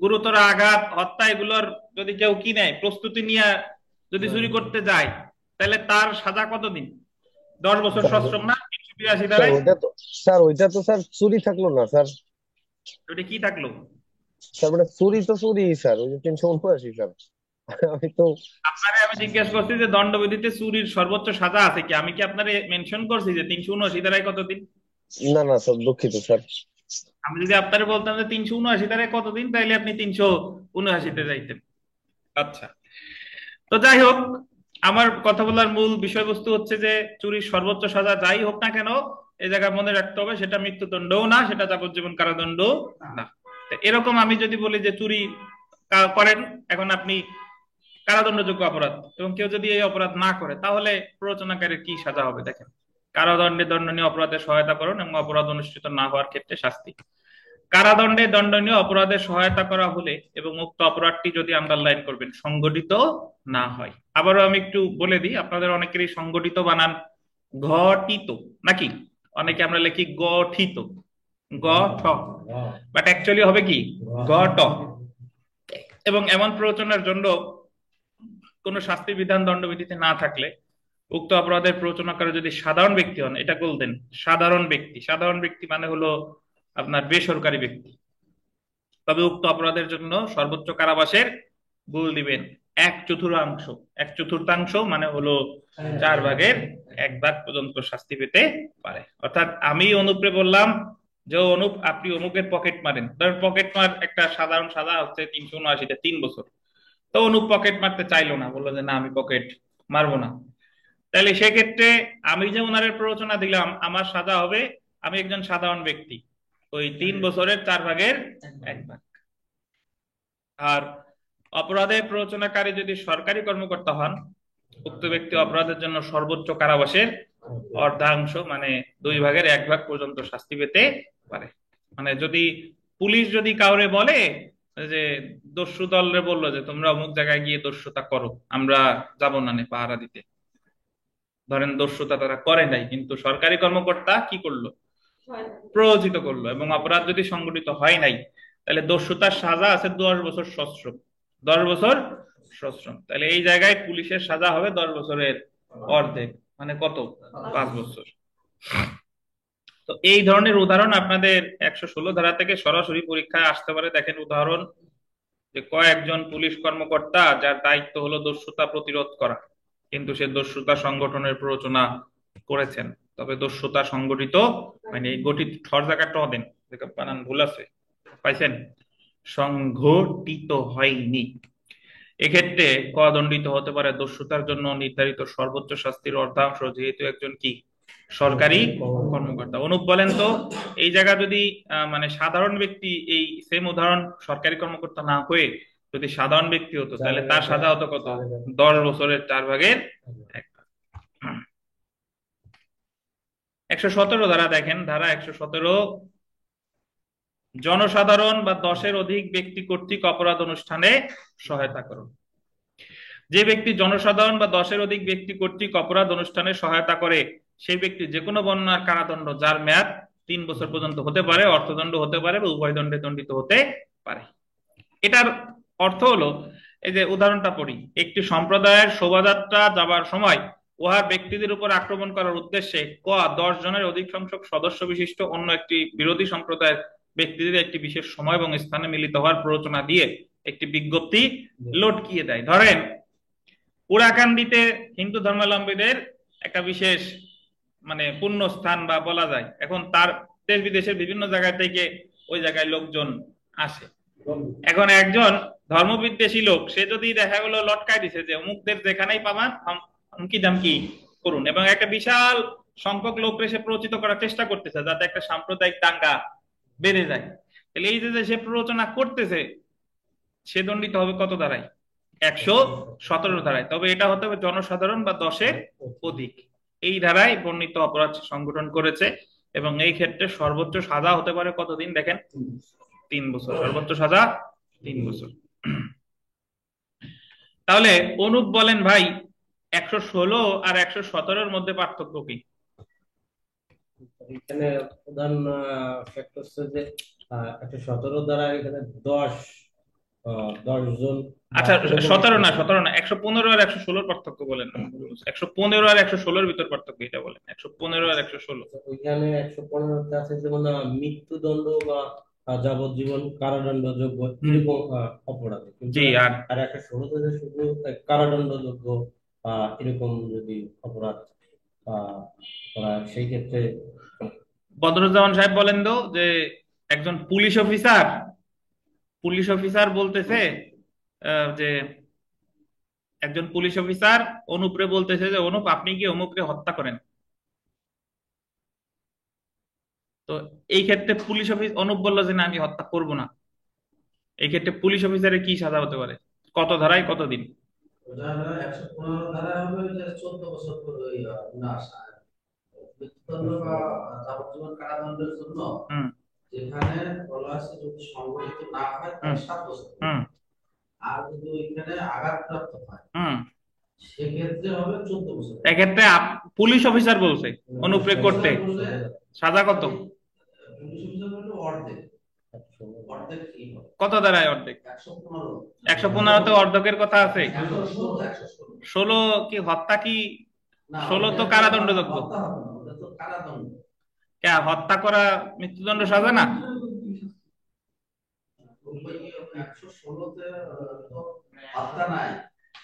গুরুতর আঘাত, হত্যা এগুলোর যদি কেউ কি নেয়, প্রস্তুতি নিয়ে যদি চুরি করতে যায়, তাহলে তার সাজা কতদিন? 10 বছর সশ্রম না? 382 স্যার ধারায় ওইটা তো স্যার চুরি থাকলো না স্যার। ওটা কি থাকলো? স্যার মানে চুরি তো চুরি স্যার, ওই যে 379 স্যার। আমি তো আপনারে আমি জিজ্ঞেস করছি যে দণ্ডবিধিতে চুরির সর্বোচ্চ সাজা আছে কি, আমি কি আপনারে মেনশন করছি যে 379 ধারায় কতদিন? না না স্যার দুঃখিত স্যার। আমি যদি আপনারে বলতাম যে 379 ধারায় কতদিন, তাইলে আপনি 379-তে যাইতেন। আচ্ছা, তো যাই হোক, আমার কথা বলার মূল বিষয়বস্তু হচ্ছে যে চুরির সর্বোচ্চ সাজা যাই হোক না কেন, এই জায়গায় মনে রাখতে হবে সেটা মৃত্যুদণ্ডও না, সেটা যাবজ্জীবন কারাদণ্ড না। তো এরকম আমি যদি বলি যে চুরি করেন, এখন আপনি কারাদণ্ডযোগ্য অপরাধ, এবং কেউ যদি এই অপরাধ না করে, তাহলে প্ররোচনাকারীর কি সাজা হবে? দেখেন, কারাদণ্ডে দণ্ডনীয় অপরাধের সহায়তা করুন এবং অপরাধ অনুষ্ঠিত না হওয়ার ক্ষেত্রে শাস্তি। কারাদণ্ডে দণ্ডনীয় অপরাধের সহায়তা করা হলে এবং উক্ত অপরাধটি, যদি আন্ডারলাইন করবেন, সংগঠিত না হয়। আবারও আমি একটু বলে দিই, আপনাদের অনেকেরই সংগঠিত বানান ঘটিত নাকি, অনেকে আমরা লিখি গঠিত, গ ঠ, বাট অ্যাকচুয়ালি হবে কি গ ট। এবং এমন প্ররোচনার জন্য কোনো শাস্তি বিধান দণ্ডবিধিতে না থাকলে উক্ত অপরাধের প্ররোচনাকারী যদি সাধারণ ব্যক্তি হন, এটা বলতেন সাধারণ ব্যক্তি, সাধারণ ব্যক্তি মানে হলো আপনার বেসরকারি ব্যক্তি, তবে উক্ত অপরাধের জন্য সর্বোচ্চ কারাবাসের গুল দিবেন 1/4, 1/4 মানে হলো 4/1 পর্যন্ত শাস্তি পেতে পারে। অর্থাৎ আমি অনুপরে বললাম যে অনুপ আপনি অমুকের পকেট মারেন, ধরেন পকেট মার একটা সাধারণ সাজা হচ্ছে 379-তে 3 বছর। তো অনুপ পকেট মারতে চাইলো না, বললো যে না আমি পকেট মারবো না। তাহলে সেক্ষেত্রে আমি যে ওনারের প্ররোচনা দিলাম, আমার সাজা হবে আমি একজন সাধারণ ব্যক্তি, ওই 3 বছরের 4/1। আর অপরাধের প্ররোচনাকারী যদি সরকারি কর্মকর্তা হন, উক্ত ব্যক্তি অপরাধের জন্য সর্বোচ্চ কারাবাসের অর্ধাংশ মানে 2/1 পর্যন্ত শাস্তি পেতে পারে। মানে যদি পুলিশ যদি কাউরে বলে যে দস্যু দলরে বললো যে তোমরা অমুক জায়গায় গিয়ে দস্যুতা করো, আমরা যাবো না পাহারা দিতে, ধরেন দস্যুতা তারা করে নাই কিন্তু সরকারি কর্মকর্তা কি করলো প্ররোচিত করলো, এবং অপরাধ যদি সংগঠিত হয় নাই, তাহলে দস্যুতার সাজা আছে 10 বছর সশ্রম, 10 বছর সশ্রম। তাহলে এই জায়গায় পুলিশের সাজা হবে 10 বছরের অর্ধেক, মানে কত 5 বছর। তো এই ধরনের উদাহরণ আপনাদের 116 ধারা থেকে সরাসরি পরীক্ষায় আসতে পারে। দেখেন উদাহরণ, যে কয়েকজন পুলিশ কর্মকর্তা যার দায়িত্ব হলো দস্যুতা প্রতিরোধ করা, কিন্তু সে দস্যুতা সংগঠনের প্ররোচনা করেছেন, তবে দস্যুতা সংগঠিত মানে এই গঠিত ঠর জায়গাটা দেন, বানান ভুল আছে, পাইছেন, সংঘটিত হয়নি। এক্ষেত্রে দণ্ডিত হতে পারে দস্যুতার জন্য নির্ধারিত সর্বোচ্চ শাস্তির অর্ধাংশ, যেহেতু একজন কি সরকারি কর্মকর্তা। অনুপ বলেন তো এই জায়গা যদি মানে সাধারণ ব্যক্তি, এই সেম উদাহরণ সরকারি কর্মকর্তা না হয়ে যদি সাধারণ ব্যক্তি হতো, তাহলে তার সাজা হতো কত 10 বছরের 4/1। 117 ধারা দেখেন, ধারা 117, জনসাধারণ বা 10-এর অধিক ব্যক্তি কর্তৃক অপরাধ অনুষ্ঠানে সহায়তা করুন। যে ব্যক্তি জনসাধারণ বা 10-এর অধিক ব্যক্তি কর্তৃক অপরাধ অনুষ্ঠানে সহায়তা করে, সেই ব্যক্তি যে কোনো বর্ণনার কারাদণ্ড যার মেয়াদ 3 বছর পর্যন্ত হতে পারে, অর্থদণ্ড হতে পারে বা উভয় দণ্ডে দণ্ডিত হতে পারে। এটার অর্থ হলো, এই যে উদাহরণটা পড়ি, একটি সম্প্রদায়ের শোভাযাত্রা যাবার সময় উহার ব্যক্তিদের উপর আক্রমণ করার উদ্দেশ্যে 10 জনের অধিক সংখ্যক সদস্য বিশিষ্ট অন্য একটি বিরোধী সম্প্রদায়ের ব্যক্তিদের একটি বিশেষ সময় এবং স্থানে মিলিত হওয়ার প্ররোচনা দিয়ে একটি বিজ্ঞপ্তি লটকিয়ে দেয়। ধরেন উরাকান্দিতে হিন্দু ধর্মাবলম্বীদের একটা বিশেষ মানে পুণ্য স্থান বা বলা যায়, এখন তার দেশ বিদেশের বিভিন্ন জায়গা থেকে ওই জায়গায় লোকজন আসে। এখন একজন ধর্মবিদ্বেষী লোক সে যদি দেখা গেলো লটকায় দিছে যে অমুকদের যেখানেই পাবান হুমকি দামকি করুন, এবং একটা বিশাল সংখ্যক লোককে সে প্ররোচিত করার চেষ্টা করতেছে যাতে একটা সাম্প্রদায়িক দাঙ্গা বেড়ে যায়, তাহলে এই যে সে প্ররোচনা করতেছে সে দণ্ডিত হবে কত ধারায় 117 ধারায়। তবে এটা হতে হবে জনসাধারণ বা 10-এর অধিক, এই ধারায় বর্ণিত অপরাধ সংগঠন করেছে, এবং এই ক্ষেত্রে সর্বোচ্চ সাজা হতে পারে কতদিন দেখেন 3 বছর, সর্বোচ্চ সাজা 3 বছর। তাহলে অনুপ বলেন ভাই 116 আর 117-এর মধ্যে পার্থক্য কি? এখানে প্রধান ফ্যাক্ট হচ্ছে যে 117 দ্বারা এখানে 10 জন। আচ্ছা 17 না 115 আর 116 পার্থক্য বলেন, 115 আর 116-এর ভিতর পার্থক্য এটা বলেন, 115 আর 116। ওইখানে 115-তে আছে যেমন মৃত্যুদণ্ড বা যাবজ্জীবন কারাদণ্ডযোগ্য এরকম অপরাধ, জি। আর 116-তে শুধু কারাদণ্ডযোগ্য এরকম যদি অপরাধ করা, সেই ক্ষেত্রে বদরুজ্জামান সাহেব বলেন তো যে একজন পুলিশ অফিসার বলতেছে যে একজন পুলিশ অফিসার অনুপরে বলতেছে যে অনুপ আপনি কি অমুকরে হত্যা করেন। তো এই ক্ষেত্রে পুলিশ অফিস অনুপ বললো যে না আমি হত্যা করব না, এই ক্ষেত্রে পুলিশ অফিসারের কি সাজা হতে পারে, কত ধারায় কতদিন? 115 ধারা হবে যে 14 বছর করে না মৃত্যুদণ্ড বা যাবজ্জীবন কারাদণ্ডের জন্য যেখানে বলা আছে যদি সংগঠিত না হয় তাহলে 7 বছর, আর যদি ওইখানে আঘাতপ্রাপ্ত হয় সেক্ষেত্রে হবে 14 বছর। এক্ষেত্রে পুলিশ অফিসার বলছে অনুপ্রে করতে অফিসার বললে সাজা কত? পুলিশ অফিসার বললে অর্ধেক। অর্ধেক কি হবে? কত দাঁড়ায় অর্ধেক? 115। 115তে অর্ধেকের কথা আছে। 116। 16 কি হত্যা কি? না, 16 তো কারাদণ্ডযোগ্য। হত্যা হবে না, ওটা তো কারাদণ্ড। কে হত্যা করা মৃত্যুদণ্ড সাজা না? 116তে তো হত্যা নাই,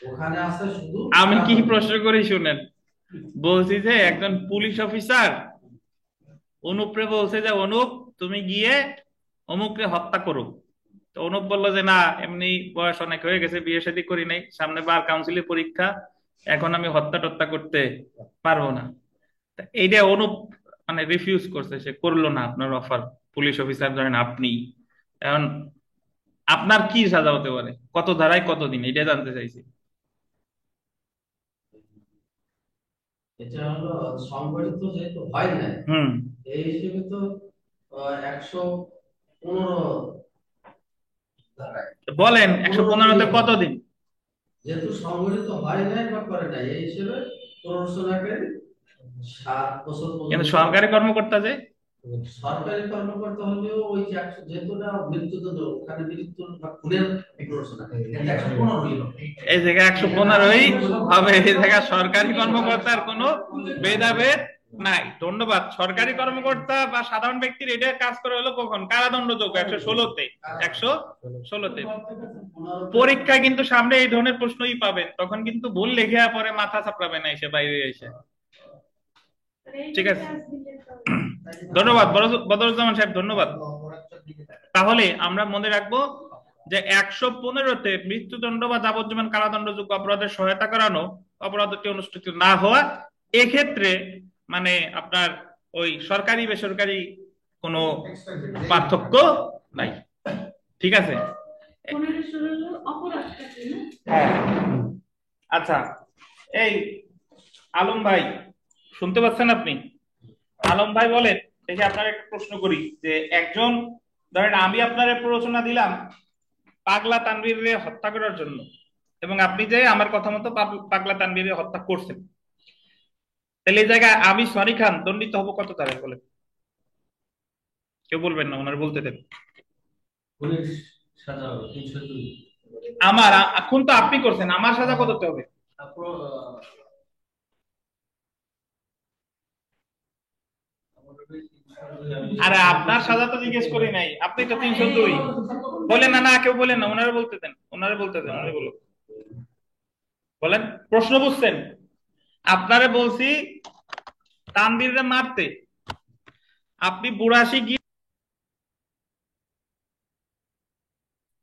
ওখানে আছে শুধু। আমি কি প্রশ্ন করি শুনেন, বলছি যে একজন পুলিশ অফিসার অনুপরে বলছে যে অনুপ তুমি গিয়ে অমুককে হত্যা করো। তো অনুপ বললো যে না, এমনি বয়স অনেক হয়ে গেছে, বিয়ে শাদী করি নাই, সামনে বার কাউন্সিলের পরীক্ষা, এখন আমি হত্যা টত্যা করতে পারবো না। তা এইটা অনুপ মানে রিফিউজ করছে, সে করলো না আপনার অফার। পুলিশ অফিসার ধরেন আপনি, এখন আপনার কি সাজা হতে পারে, কত ধারায় কতদিন, এটা জানতে চাইছি। এটা হলো সংগঠিত যেহেতু হয় নাই, হুম, এই হিসেবে তো 115 দাঁড়ায়। বলেন 115তে কতদিন? যেহেতু সংগঠিত হয় নাই বা করে নাই, এই হিসেবে প্ররোচনাকারী 7 বছর কিন্তু পর্যন্ত। সরকারি কর্মকর্তা যে সরকারি কর্মকর্তা হলেও ওই যে যেহেতু না মৃত্যুদণ্ড, ওখানে মৃত্যু বা খুনের প্ররোচনাকারী, এটা 115 হলো। এই জায়গায় 115ই হবে, এই জায়গায় সরকারি কর্মকর্তার কোনো ভেদাভেদ নাই। ধন্যবাদ। সরকারি কর্মকর্তা বা সাধারণ ব্যক্তির এটা কাজ করে হলো কখন? কারাদণ্ডযোগ্য 116তে। 116তে পরীক্ষায় কিন্তু সামনে এই ধরনের প্রশ্নই পাবেন, তখন কিন্তু ভুল লিখে পরে মাথা চাপড়াবে না এসে বাইরে এসে। ঠিক আছে, ধন্যবাদ বদরুজ্জামান সাহেব, ধন্যবাদ। তাহলে আমরা মনে রাখবো যে 115তে মৃত্যুদণ্ড বা যাবজ্জীবন কারাদণ্ডযোগ্য অপরাধের সহায়তা করানো অপরাধটি অনুষ্ঠিত না হওয়া, এক্ষেত্রে মানে আপনার ওই সরকারি বেসরকারি কোনো পার্থক্য নাই। ঠিক আছে, হ্যাঁ। আচ্ছা, এই আলম ভাই শুনতে পাচ্ছেন আপনি? আলম ভাই বলেন দেখি, আপনার একটা প্রশ্ন করি যে একজন ধরেন আমি আপনার প্ররোচনা দিলাম পাগলা তানভীরকে হত্যা করার জন্য, এবং আপনি যে আমার কথা মতো পাগলা তানভীরকে হত্যা করছেন, তাহলে এই জায়গায় আমি সনি খান দণ্ডিত হব কত তারিখ বলেন? কেউ বলবেন না, ওনার বলতে দেন। পুলিশ সাজা হবে 302। আমার এখন তো আপনি করছেন, আমার সাজা কত হবে? আরে আপনার সাজা তো জিজ্ঞেস করি নাই, আপনি তো 302 বলেন না। না কেউ বলেন না, ওনারা বলতে দেন, ওনারা বলতে দেন, উনি বলুন। বলেন, প্রশ্ন বুঝছেন? আপনারে বলছি তানভীররে মারতে, আপনি 82 গিয়ে,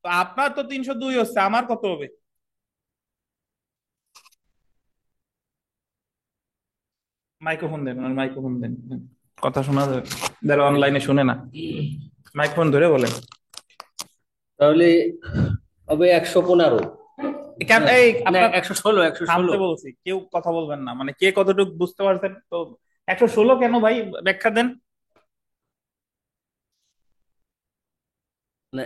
তো আপনার তো 302 হচ্ছে, আমার কত হবে? মাইক্রোফোন দেন, ওনার মাইক্রোফোন দেন, কথা শোনা যাবে, যারা অনলাইনে শুনে না, মাইক্রোফোন ধরে বলেন। তাহলে হবে 115। এই না, আপনার 116 বলছি, কেউ কথা বলবেন না, মানে কে কতটুকু বুঝতে পারছেন তো? 116 কেন ভাই, ব্যাখ্যা দেন। না,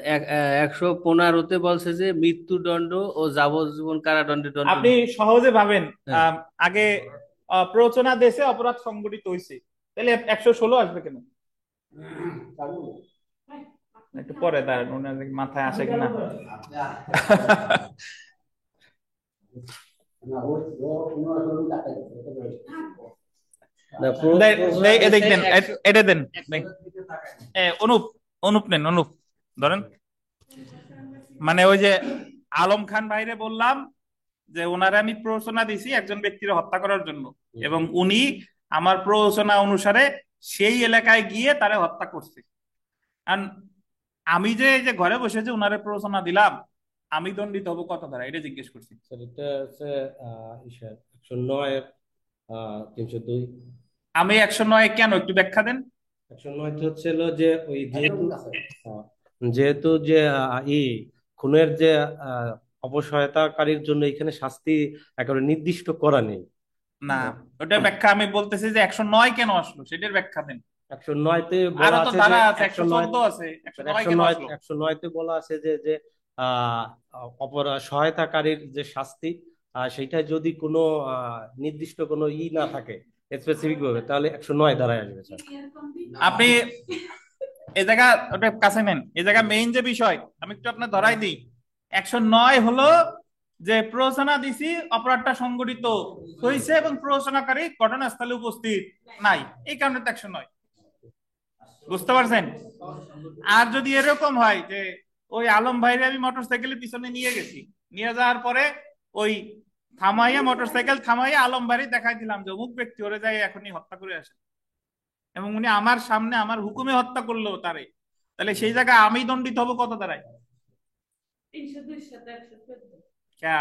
115তে বলছে যে মৃত্যুদণ্ড ও যাবজ্জীবন কারাদণ্ডের দণ্ড। আপনি সহজে ভাবেন, হ্যাঁ। আগে প্ররোচনা দেশে অপরাধ সংঘটিত হয়েছে, তাহলে 116 আসবে কেন? একটু পরে দাঁড়ান, ওনার মাথায় আসে কিনা। দেখতেন এটা দেন। অনুপ, অনুপ নেন, অনুপ ধরেন। মানে ওই যে আলম খান ভাইরে বললাম যে ওনারে আমি প্ররোচনা দিছি একজন ব্যক্তির হত্যা করার জন্য, এবং উনি আমার প্ররোচনা অনুসারে সেই এলাকায় গিয়ে তারে হত্যা করছে। আর আমি যে এই যে ঘরে বসে যে উনারে প্ররোচনা দিলাম, আমি দণ্ডিত হব কত ধারা, এটা জিজ্ঞেস করছি। এটা হচ্ছে 109 302। আমি 109 কেন, একটু ব্যাখ্যা দেন। 109 হচ্ছে হলো যে ওই যেহেতু যে খুনের যে অপসহায়তাকারীর জন্য এখানে শাস্তি একেবারে নির্দিষ্ট করা নেই। না, ওটা ব্যাখ্যা আমি বলতেছি যে 109 কেন আসলো সেটার ব্যাখ্যা দেন। 109তে আরো বলা তো আছে ধারা যে আছে, 114 আছে, 109 কেন আসলো? 109তে বলা আছে যে যে সহায়তাকারীর যে শাস্তি সেইটা যদি কোনো নির্দিষ্ট কোনো না থাকে স্পেসিফিক ভাবে, তাহলে 109 ধারায় আসবে স্যার। আপনি এই জায়গা ওটা কাছে নেন, এই জায়গা মেইন যে বিষয় আমি একটু আপনার ধরাই দিই। 109 হলো যে প্ররোচনা দিছি, অপরাধটা সংঘটিত হয়েছে এবং প্ররোচনাকারী ঘটনাস্থলে উপস্থিত নাই, এই কারণে তো 109। বুঝতে পারছেন? আর যদি এরকম হয় যে ওই আলম ভাইরে আমি মোটরসাইকেলের পিছনে নিয়ে গেছি, নিয়ে যাওয়ার পরে ওই থামাইয়া মোটরসাইকেল থামাইয়া আলম ভাইরে দেখাই দিলাম যে অমুক ব্যক্তি ওরে যাই এখনই হত্যা করে আসে, এবং উনি আমার সামনে আমার হুকুমে হত্যা করলো তারে, তাহলে সেই জায়গায় আমি দণ্ডিত হব কত দ্বারাই?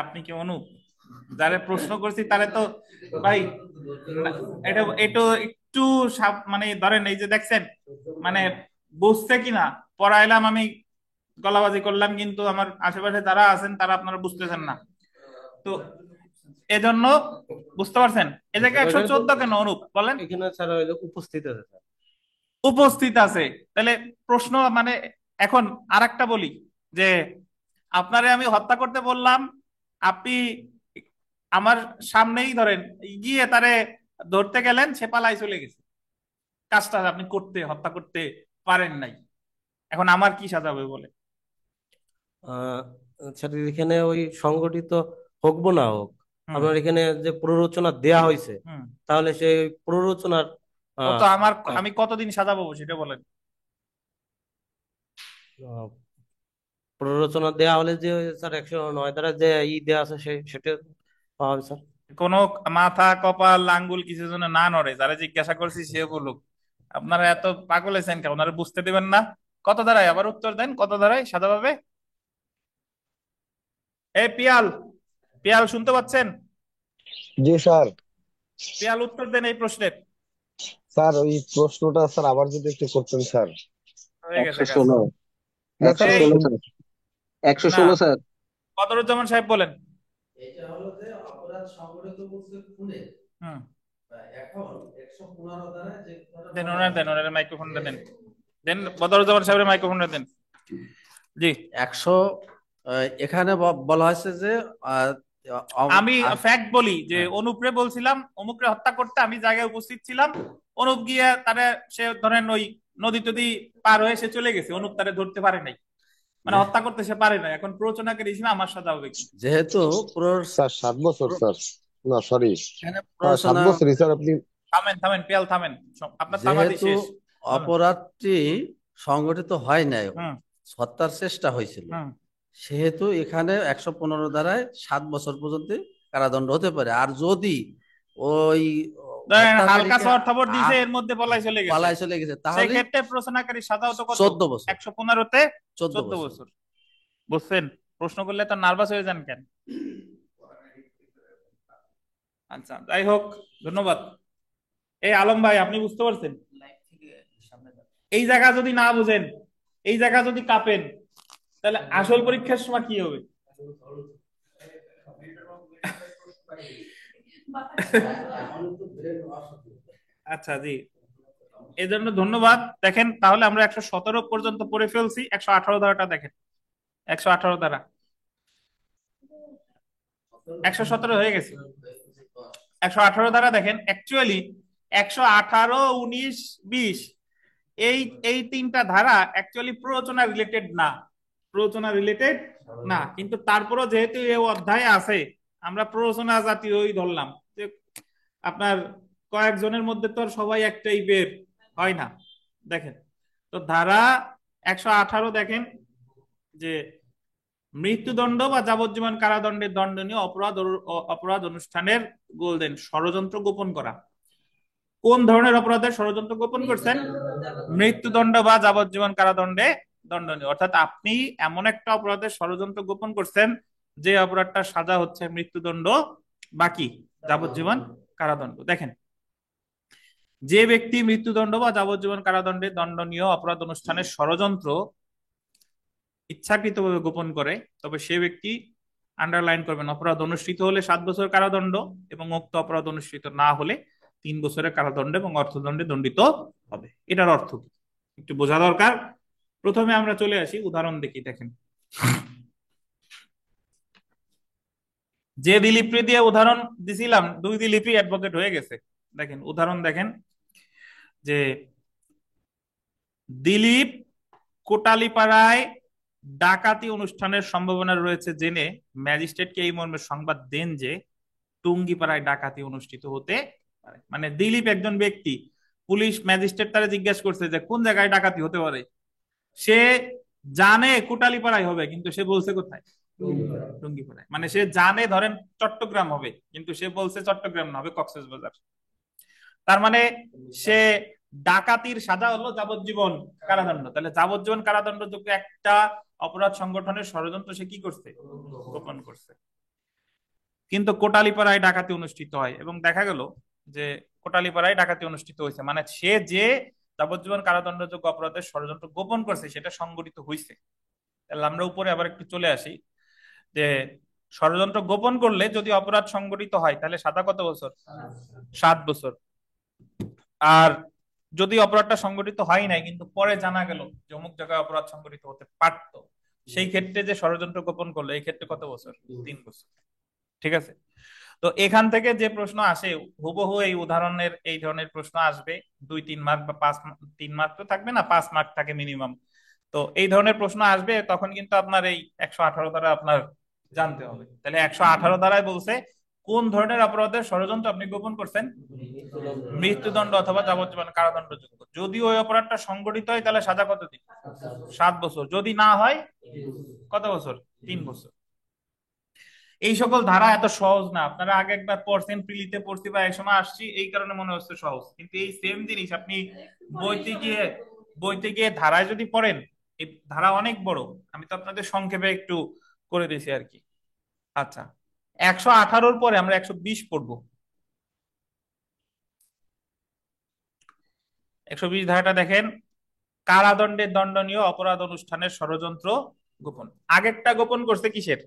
আপনি কি অনুপ যারে প্রশ্ন করছি তারে তো ভাই এটা এটা একটু মানে ধরেন এই যে দেখছেন মানে বুঝছে কিনা, পড়াইলাম আমি গলাবাজি করলাম, কিন্তু আমার আশেপাশে যারা আছেন তারা আপনারা বুঝতেছেন না, তো এজন্য বুঝতে পারছেন এই জায়গায় 114 কেন অনুপ বলেন? এখানে স্যার উপস্থিত আছে স্যার। উপস্থিত আছে, তাহলে প্রশ্ন মানে এখন আরেকটা বলি যে আপনারে আমি হত্যা করতে বললাম, আপনি আমার সামনেই ধরেন গিয়ে তারে ধরতে গেলেন, সে পালাই চলে গেছে, কাজটা আপনি হত্যা করতে পারেন নাই, এখন আমার কি সাজা হবে বলে? স্যার এখানে ওই সংগঠিত হোক বা না হোক, হুম আপনার এখানে যে প্ররোচনা দেয়া হয়েছে, হুম তাহলে সেই প্ররোচনার ও তো আমি কতদিন সাজা পাবো সেটা বলেন? আহ, প্ররোচনা দেয়া হলে যে স্যার 109 দ্বারা যে দেয়া আছে সেটা পাওয়া হবে স্যার। কোন মাথা কপাল আঙ্গুল কিছু জন্য না নড়ে, যারা জিজ্ঞাসা করছি সে বলুক। আপনারা এত পাগল হয়েছেন কেন? ওনারা বুঝতে দিবেন না? কত ধারায় আবার উত্তর দেন, কত ধারায় সাদা পাবে? এই পিয়াল, পিয়াল শুনতে পাচ্ছেন? জি স্যার। পিয়াল উত্তর দেন এই প্রশ্নের। স্যার ওই প্রশ্নটা স্যার আবার যদি একটু করতেন স্যার। হয়ে গেছে একশো কাজ। ষোলো না একশো স্যার এই ষোলো স্যার, একশো না, ষোলো স্যার। বদরুজ্জামান সাহেব বলেন। এটা হলো যে অপরাধ সংঘটিত করছে খুনে। হুম এখন 115 দ্বারা যে কথা দেন বলা ওনার আছে দেন ওনার মাইক্রোফোনটা দেন, দেন বদরুজ্জামান সাহেবের মাইক্রোফোনটা দেন। জি 100 এখানে বলা হয়েছে যে আমি ফ্যাক্ট বলি যে অনুপরে বলছিলাম অমুকরে হত্যা করতে, আমি জায়গায় উপস্থিত ছিলাম, অনুপ গিয়ে তারে সে ধরেন ওই নদী টদী পার হয়ে সে চলে গেছে, অনুপ তারে ধরতে পারে নাই, মানে হত্যা করতে সে পারে না, এখন প্ররোচনাকারী হিসেবে আমার সাজা হবে কি? যেহেতু স্যার 7 বছর স্যার। না সরি, এখানে হ্যাঁ 7 প্ররোচনা, বছরই স্যার। আপনি থামেন থামেন পিয়াল থামেন, আপনার তামাদি যেহেতু শেষ। অপরাধটি সংগঠিত হয় নাই, হুম হত্যার চেষ্টা হয়েছিল, হুম সেহেতু এখানে 115 ধারায় 7 বছর পর্যন্ত কারাদণ্ড হতে পারে। আর যদি ওই ধরেন হালকা হত্যাকারীকে শর্ট খবর দিছে এর মধ্যে পলাই চলে গেছে, পালায় চলে গেছে, সেই তাহলে ক্ষেত্রে প্ররোচনাকারী সাজা হতো কত? 14 বছর। 115-তে 14 14 বছর। বছর। বুঝছেন? প্রশ্ন করলে তো নার্ভাস হয়ে যান কেন? আচ্ছা যাই হোক, ধন্যবাদ। এই আলম ভাই আপনি বুঝতে পারছেন? এই জায়গা যদি না বুঝেন, এই জায়গা যদি কাঁপেন, তাহলে আসল পরীক্ষার সময় কি হবে? আচ্ছা জি, এই জন্য ধন্যবাদ। দেখেন তাহলে আমরা 117 পর্যন্ত পড়ে ফেলছি, 118 ধারাটা দেখেন। 118 ধারা 117 হয়ে গেছে। 118 ধারা দেখেন, অ্যাকচুয়ালি 118, 19, 20 এই এই তিনটা ধারা অ্যাকচুয়ালি প্ররোচনা রিলেটেড না, প্ররোচনা রিলেটেড না, কিন্তু তারপরও যেহেতু এই অধ্যায়ে আছে আমরা প্ররোচনা জাতীয়ই ধরলাম যে আপনার কয়েকজনের মধ্যে তো আর সবাই এক টাইপের হয় না। দেখেন তো ধারা 118 দেখেন যে মৃত্যুদণ্ড বা যাবজ্জীবন কারাদণ্ডের দণ্ডনীয় অপরাধ অনুষ্ঠানের গোলদেন ষড়যন্ত্র গোপন করা। কোন ধরনের অপরাধের ষড়যন্ত্র গোপন করছেন? মৃত্যুদণ্ড বা যাবজ্জীবন কারাদণ্ডে দণ্ডনীয়, অর্থাৎ আপনি এমন একটা অপরাধের ষড়যন্ত্র গোপন করছেন যে অপরাধটার সাজা হচ্ছে মৃত্যুদণ্ড বাকি যাবজ্জীবন কারাদণ্ড। দেখেন যে ব্যক্তি মৃত্যুদণ্ড বা যাবজ্জীবন কারাদণ্ডে দণ্ডনীয় অপরাধ অনুষ্ঠানের ষড়যন্ত্র ইচ্ছাকৃতভাবে গোপন করে, তবে সে ব্যক্তি আন্ডারলাইন করবেন অপরাধ অনুষ্ঠিত হলে 7 বছর কারাদণ্ড এবং উক্ত অপরাধ অনুষ্ঠিত না হলে 3 বছরের কারাদণ্ড এবং অর্থদণ্ডে দণ্ডিত হবে। এটার অর্থ কি একটু বোঝা দরকার। প্রথমে আমরা চলে আসি উদাহরণ দেখি। দেখেন যে দিলীপকে দিয়ে উদাহরণ দিছিলাম, দুই দিলীপই অ্যাডভোকেট হয়ে গেছে। দেখেন উদাহরণ দেখেন যে দিলীপ কোটালীপাড়ায় ডাকাতি অনুষ্ঠানের সম্ভাবনা রয়েছে জেনে ম্যাজিস্ট্রেটকে এই মর্মে সংবাদ দেন যে টুঙ্গিপাড়ায় ডাকাতি অনুষ্ঠিত হতে পারে। মানে দিলীপ একজন ব্যক্তি, পুলিশ ম্যাজিস্ট্রেট তারা জিজ্ঞাসা করছে যে কোন জায়গায় ডাকাতি হতে পারে, সে জানে কোটালীপাড়ায় হবে কিন্তু সে বলছে কোথায়, টুঙ্গিপাড়ায়। মানে সে জানে ধরেন চট্টগ্রাম হবে কিন্তু সে বলছে চট্টগ্রাম না, হবে কক্সবাজার। তার মানে সে ডাকাতির সাজা হলো যাবজ্জীবন কারাদণ্ড। তাহলে যাবজ্জীবন কারাদণ্ডযোগ্য একটা অপরাধ সংগঠনের ষড়যন্ত্র সে কি করছে, গোপন করছে। কিন্তু কোটালীপাড়ায় ডাকাতি অনুষ্ঠিত হয় এবং দেখা গেল যে কোটালীপাড়ায় ডাকাতি অনুষ্ঠিত হয়েছে, মানে সে যে যাবজ্জীবন কারাদণ্ডযোগ্য অপরাধের ষড়যন্ত্র গোপন করছে সেটা সংগঠিত হয়েছে। তাহলে আমরা উপরে আবার একটু চলে আসি যে ষড়যন্ত্র গোপন করলে যদি অপরাধ সংগঠিত হয় তাহলে সাজা কত বছর, 7 বছর। আর যদি অপরাধটা সংগঠিত হয় নাই কিন্তু পরে জানা গেল যে অমুক জায়গায় অপরাধ সংগঠিত হতে পারতো, সেই ক্ষেত্রে যে ষড়যন্ত্র গোপন করলো এই ক্ষেত্রে কত বছর, 3 বছর। ঠিক আছে। তো এখান থেকে যে প্রশ্ন আসে হুবহু এই উদাহরণের এই ধরনের প্রশ্ন আসবে, 2-3 মার্ক বা 3 মার্ক তো থাকবে না, 5 মার্ক থাকে মিনিমাম। তো এই ধরনের প্রশ্ন আসবে তখন কিন্তু আপনার এই 118 ধারা আপনার জানতে হবে। তাহলে 118 ধারায় বলছে কোন ধরনের অপরাধের ষড়যন্ত্র আপনি গোপন করছেন, মৃত্যুদণ্ড অথবা যাবজ্জীবন কারাদণ্ডযোগ্য। যদি ওই অপরাধটা সংগঠিত হয় তাহলে সাজা কত দিন, 7 বছর। যদি না হয় কত বছর, 3 বছর। এই সকল ধারা এত সহজ না, আপনারা আগে একবার পড়ছেন, প্রিলিতে পড়ছি বা এক সময় আসছি, এই কারণে মনে হচ্ছে সহজ, কিন্তু এই সেম জিনিস আপনি বইতে গিয়ে বইতে গিয়ে ধারায় যদি পড়েন, এই ধারা অনেক বড়। আমি তো আপনাদের সংক্ষেপে একটু করে দিয়েছি আর কি। আচ্ছা, 118-র পরে আমরা 120 পড়বো। 120 ধারাটা দেখেন, কারাদণ্ডে দণ্ডনীয় অপরাধ অনুষ্ঠানের ষড়যন্ত্র গোপন। আগেরটা গোপন করছে কিসের,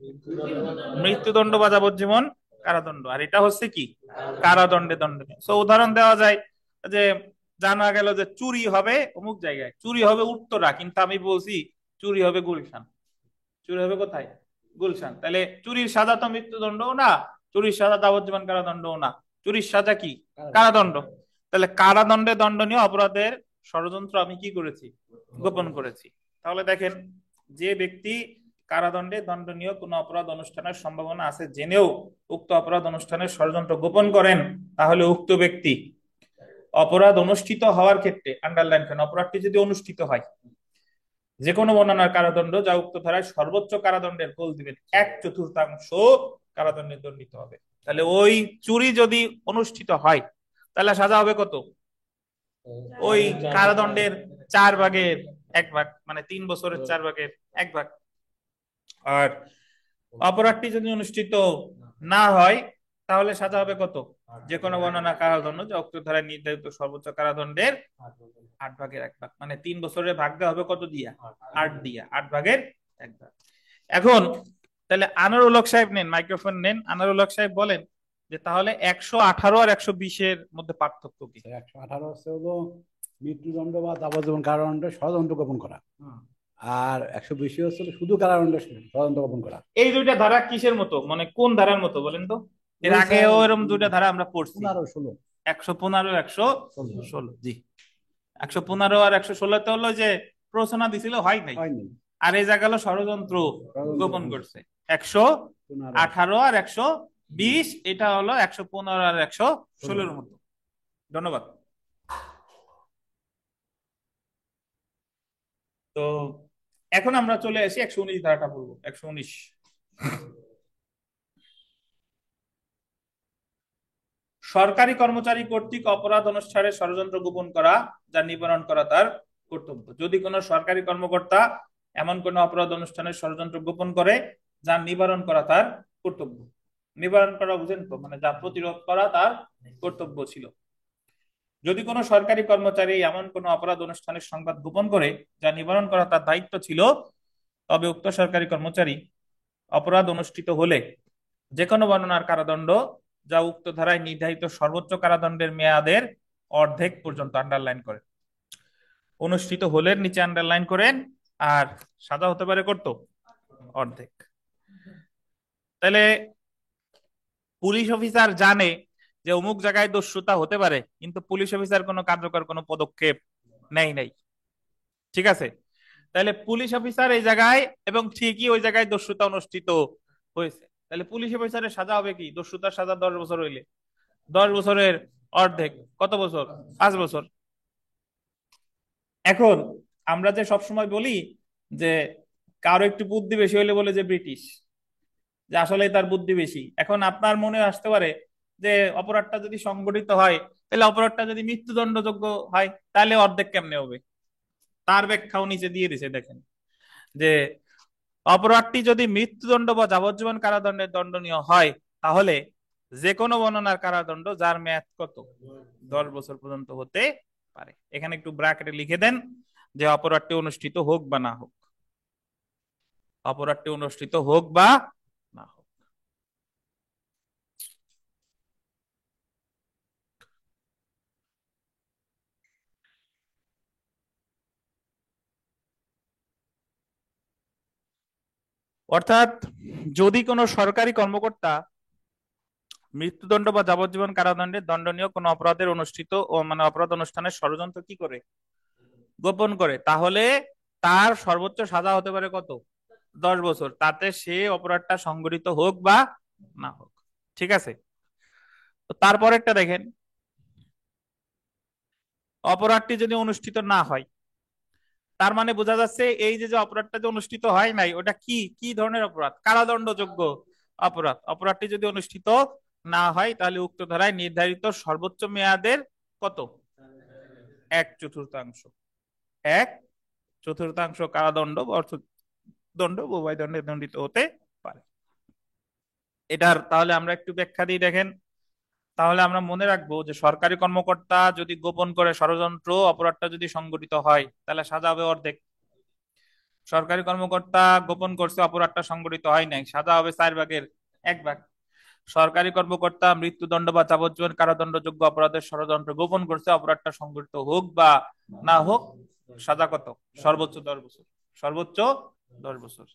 মৃত্যুদণ্ড বা যাবজ্জীবন কারাদণ্ড, আর এটা হচ্ছে কি কারাদণ্ডে দণ্ডনীয়। তো উদাহরণ দেওয়া যায় যে জানা গেল যে চুরি হবে অমুক জায়গায়, চুরি হবে উত্তরা, কিন্তু আমি বলছি চুরি হবে গুলশান। চুরি হবে কোথায়, গুলশান। তাহলে চুরির সাজা তো মৃত্যুদণ্ডও না, চুরির সাজা যাবজ্জীবন কারাদণ্ডও না, চুরির সাজা কি, কারাদণ্ড। তাহলে কারাদণ্ডে দণ্ডনীয় অপরাধের ষড়যন্ত্র আমি কি করেছি, গোপন করেছি। তাহলে দেখেন, যে ব্যক্তি কারাদণ্ডে দণ্ডনীয় কোন অপরাধ অনুষ্ঠানের সম্ভাবনা আছে জেনেও উক্ত অপরাধ অনুষ্ঠানের ষড়যন্ত্র গোপন করেন, তাহলে উক্ত ব্যক্তি অপরাধ অনুষ্ঠিত হওয়ার ক্ষেত্রে, আন্ডারলাইন করেন, অপরাধটি যদি অনুষ্ঠিত হয় যে কোনো বর্ণনার কারাদণ্ড যা উক্ত ধারায় সর্বোচ্চ কারাদণ্ডের গোল দিবেন 1/4 কারাদণ্ডে দণ্ডিত হবে। তাহলে ওই চুরি যদি অনুষ্ঠিত হয় তাহলে সাজা হবে কত, ওই কারাদণ্ডের 4/1 মানে 3 বছরের 4/1 আর অপরাধটি যদি অনুষ্ঠিত না হয় তাহলে সাজা হবে কত, যে কোনো বর্ণনা কারাদণ্ড যা উক্ত ধারায় নির্ধারিত সর্বোচ্চ কারাদণ্ডের 8/1 মানে 3 বছরের ভাগ দেওয়া হবে কত দিয়া, 8 দিয়া, 8/1। এখন তাহলে আনারুল হক সাহেব নেন, মাইক্রোফোন নেন, আনারুল হক সাহেব বলেন যে তাহলে 118 আর 120-এর মধ্যে পার্থক্য কি। 118 হচ্ছে হলো মৃত্যুদণ্ড বা যাবজ্জীবন কারাদণ্ডে ষড়যন্ত্র গোপন করা, আর 120 হচ্ছে শুধু কারাদণ্ডে ষড়যন্ত্র গোপন করা। এই দুইটা ধারা কিসের মতো, মানে কোন ধারার মতো বলেন তো? এর আগেও এরকম দুইটা ধারা আমরা পড়ছি, 15-16 115 116। জি, 115 আর 116-তে হলো যে প্রশ্ন দিছিল হয় নাই, আর এই জায়গা হলো ষড়যন্ত্র গোপন করছে। 118 আর 120 এটা হলো 115 আর 116-এর মতো। ধন্যবাদ। তো এখন আমরা চলে আসি 119 ধারাটা বলবো। 119, সরকারি কর্মচারী কর্তৃক অপরাধ অনুষ্ঠানের ষড়যন্ত্র গোপন করা যা নিবারণ করা তার কর্তব্য। যদি কোনো সরকারি কর্মকর্তা এমন কোন অপরাধ অনুষ্ঠানের ষড়যন্ত্র গোপন করে যা নিবারণ করা তার কর্তব্য, নিবারণ করা বুঝেন তো, মানে যা প্রতিরোধ করা তার কর্তব্য ছিল। যদি কোনো সরকারি কর্মচারী এমন কোন অপরাধ অনুষ্ঠানের সংবাদ গোপন করে যা নিবারণ করা তার দায়িত্ব ছিল, তবে উক্ত সরকারি কর্মচারী অপরাধ অনুষ্ঠিত হলে যে কোনো বর্ণনার কারাদণ্ড যা উক্ত ধারায় নির্ধারিত সর্বোচ্চ কারাদণ্ডের মেয়াদের অর্ধেক পর্যন্ত, আন্ডারলাইন করেন, অনুষ্ঠিত হলে নিচে আন্ডারলাইন করেন, আর সাজা হতে পারে কত, অর্ধেক। তাহলে পুলিশ অফিসার জানে যে অমুক জায়গায় দস্যুতা হতে পারে, কিন্তু পুলিশ অফিসার কোনো কার্যকর কোনো পদক্ষেপ নেয় নাই, ঠিক আছে? তাহলে পুলিশ অফিসার এই জায়গায় এবং ঠিকই ওই জায়গায় দস্যুতা অনুষ্ঠিত হয়েছে, তাহলে পুলিশ অফিসারের সাজা হবে কি? দস্যুতার সাজা 10 বছর হইলে 10 বছরের অর্ধেক কত বছর? 5 বছর। এখন আমরা যে সবসময় বলি যে কারো একটু বুদ্ধি বেশি হইলে বলে যে ব্রিটিশ, যে আসলে তার বুদ্ধি বেশি। এখন আপনার মনে আসতে পারে যে অপরাধটা যদি সংগঠিত হয়, তাহলে অপরাধটা যদি মৃত্যুদণ্ডযোগ্য হয়, তাহলে অর্ধেক কেমনে হবে? তার ব্যাখ্যাও নিচে দিয়ে দিছে, দেখেন যে অপরাধটি যদি মৃত্যুদণ্ড বা যাবজ্জীবন কারাদণ্ডের দণ্ডনীয় হয়, তাহলে যে কোনো বর্ণনার কারাদণ্ড যার মেয়াদ কত 10 বছর পর্যন্ত হতে পারে। এখানে একটু ব্র্যাকেটে লিখে দেন যে অপরাধটি অনুষ্ঠিত হোক বা না হোক, অপরাধটি অনুষ্ঠিত হোক বা না হোক। অর্থাৎ যদি কোনো সরকারি কর্মকর্তা মৃত্যুদণ্ড বা যাবজ্জীবন কারাদণ্ডে দণ্ডনীয় কোনো অপরাধের অনুষ্ঠিত ও মানে অপরাধ অনুষ্ঠানের ষড়যন্ত্র কি করে? গোপন করে, তাহলে তার সর্বোচ্চ সাজা হতে পারে কত? 10 বছর, তাতে সে অপরাধটা সংগঠিত হোক বা না হোক, ঠিক আছে? তো তারপর একটা দেখেন, অপরাধটি যদি অনুষ্ঠিত না হয়, তার মানে বোঝা যাচ্ছে এই যে যে অপরাধটা যে অনুষ্ঠিত হয় নাই, ওটা কি কি ধরনের অপরাধ? কারাদণ্ডযোগ্য অপরাধ। অপরাধটি যদি অনুষ্ঠিত না হয়, তাহলে উক্ত ধারায় নির্ধারিত সর্বোচ্চ মেয়াদের কত? 1/4, 1/4 কারাদণ্ড বা অর্থদণ্ড উভয় দণ্ডে দণ্ডিত হতে পারে। এটার তাহলে আমরা একটু ব্যাখ্যা দিই, দেখেন। তাহলে আমরা মনে রাখবো যে সরকারি কর্মকর্তা যদি গোপন করে ষড়যন্ত্র অপরাধটা যদি সংগঠিত হয়, তাহলে সাজা হবে অর্ধেক। সরকারি কর্মকর্তা গোপন করছে, অপরাধটা সংগঠিত হয় নাই, সাজা হবে 1/4। সরকারি কর্মকর্তা মৃত্যুদণ্ড বা যাবজ্জীবন কারাদণ্ডযোগ্য অপরাধের ষড়যন্ত্র গোপন করছে, অপরাধটা সংগঠিত হোক বা না হোক, সাজা কত? সর্বোচ্চ 10 বছর, সর্বোচ্চ 10 বছর।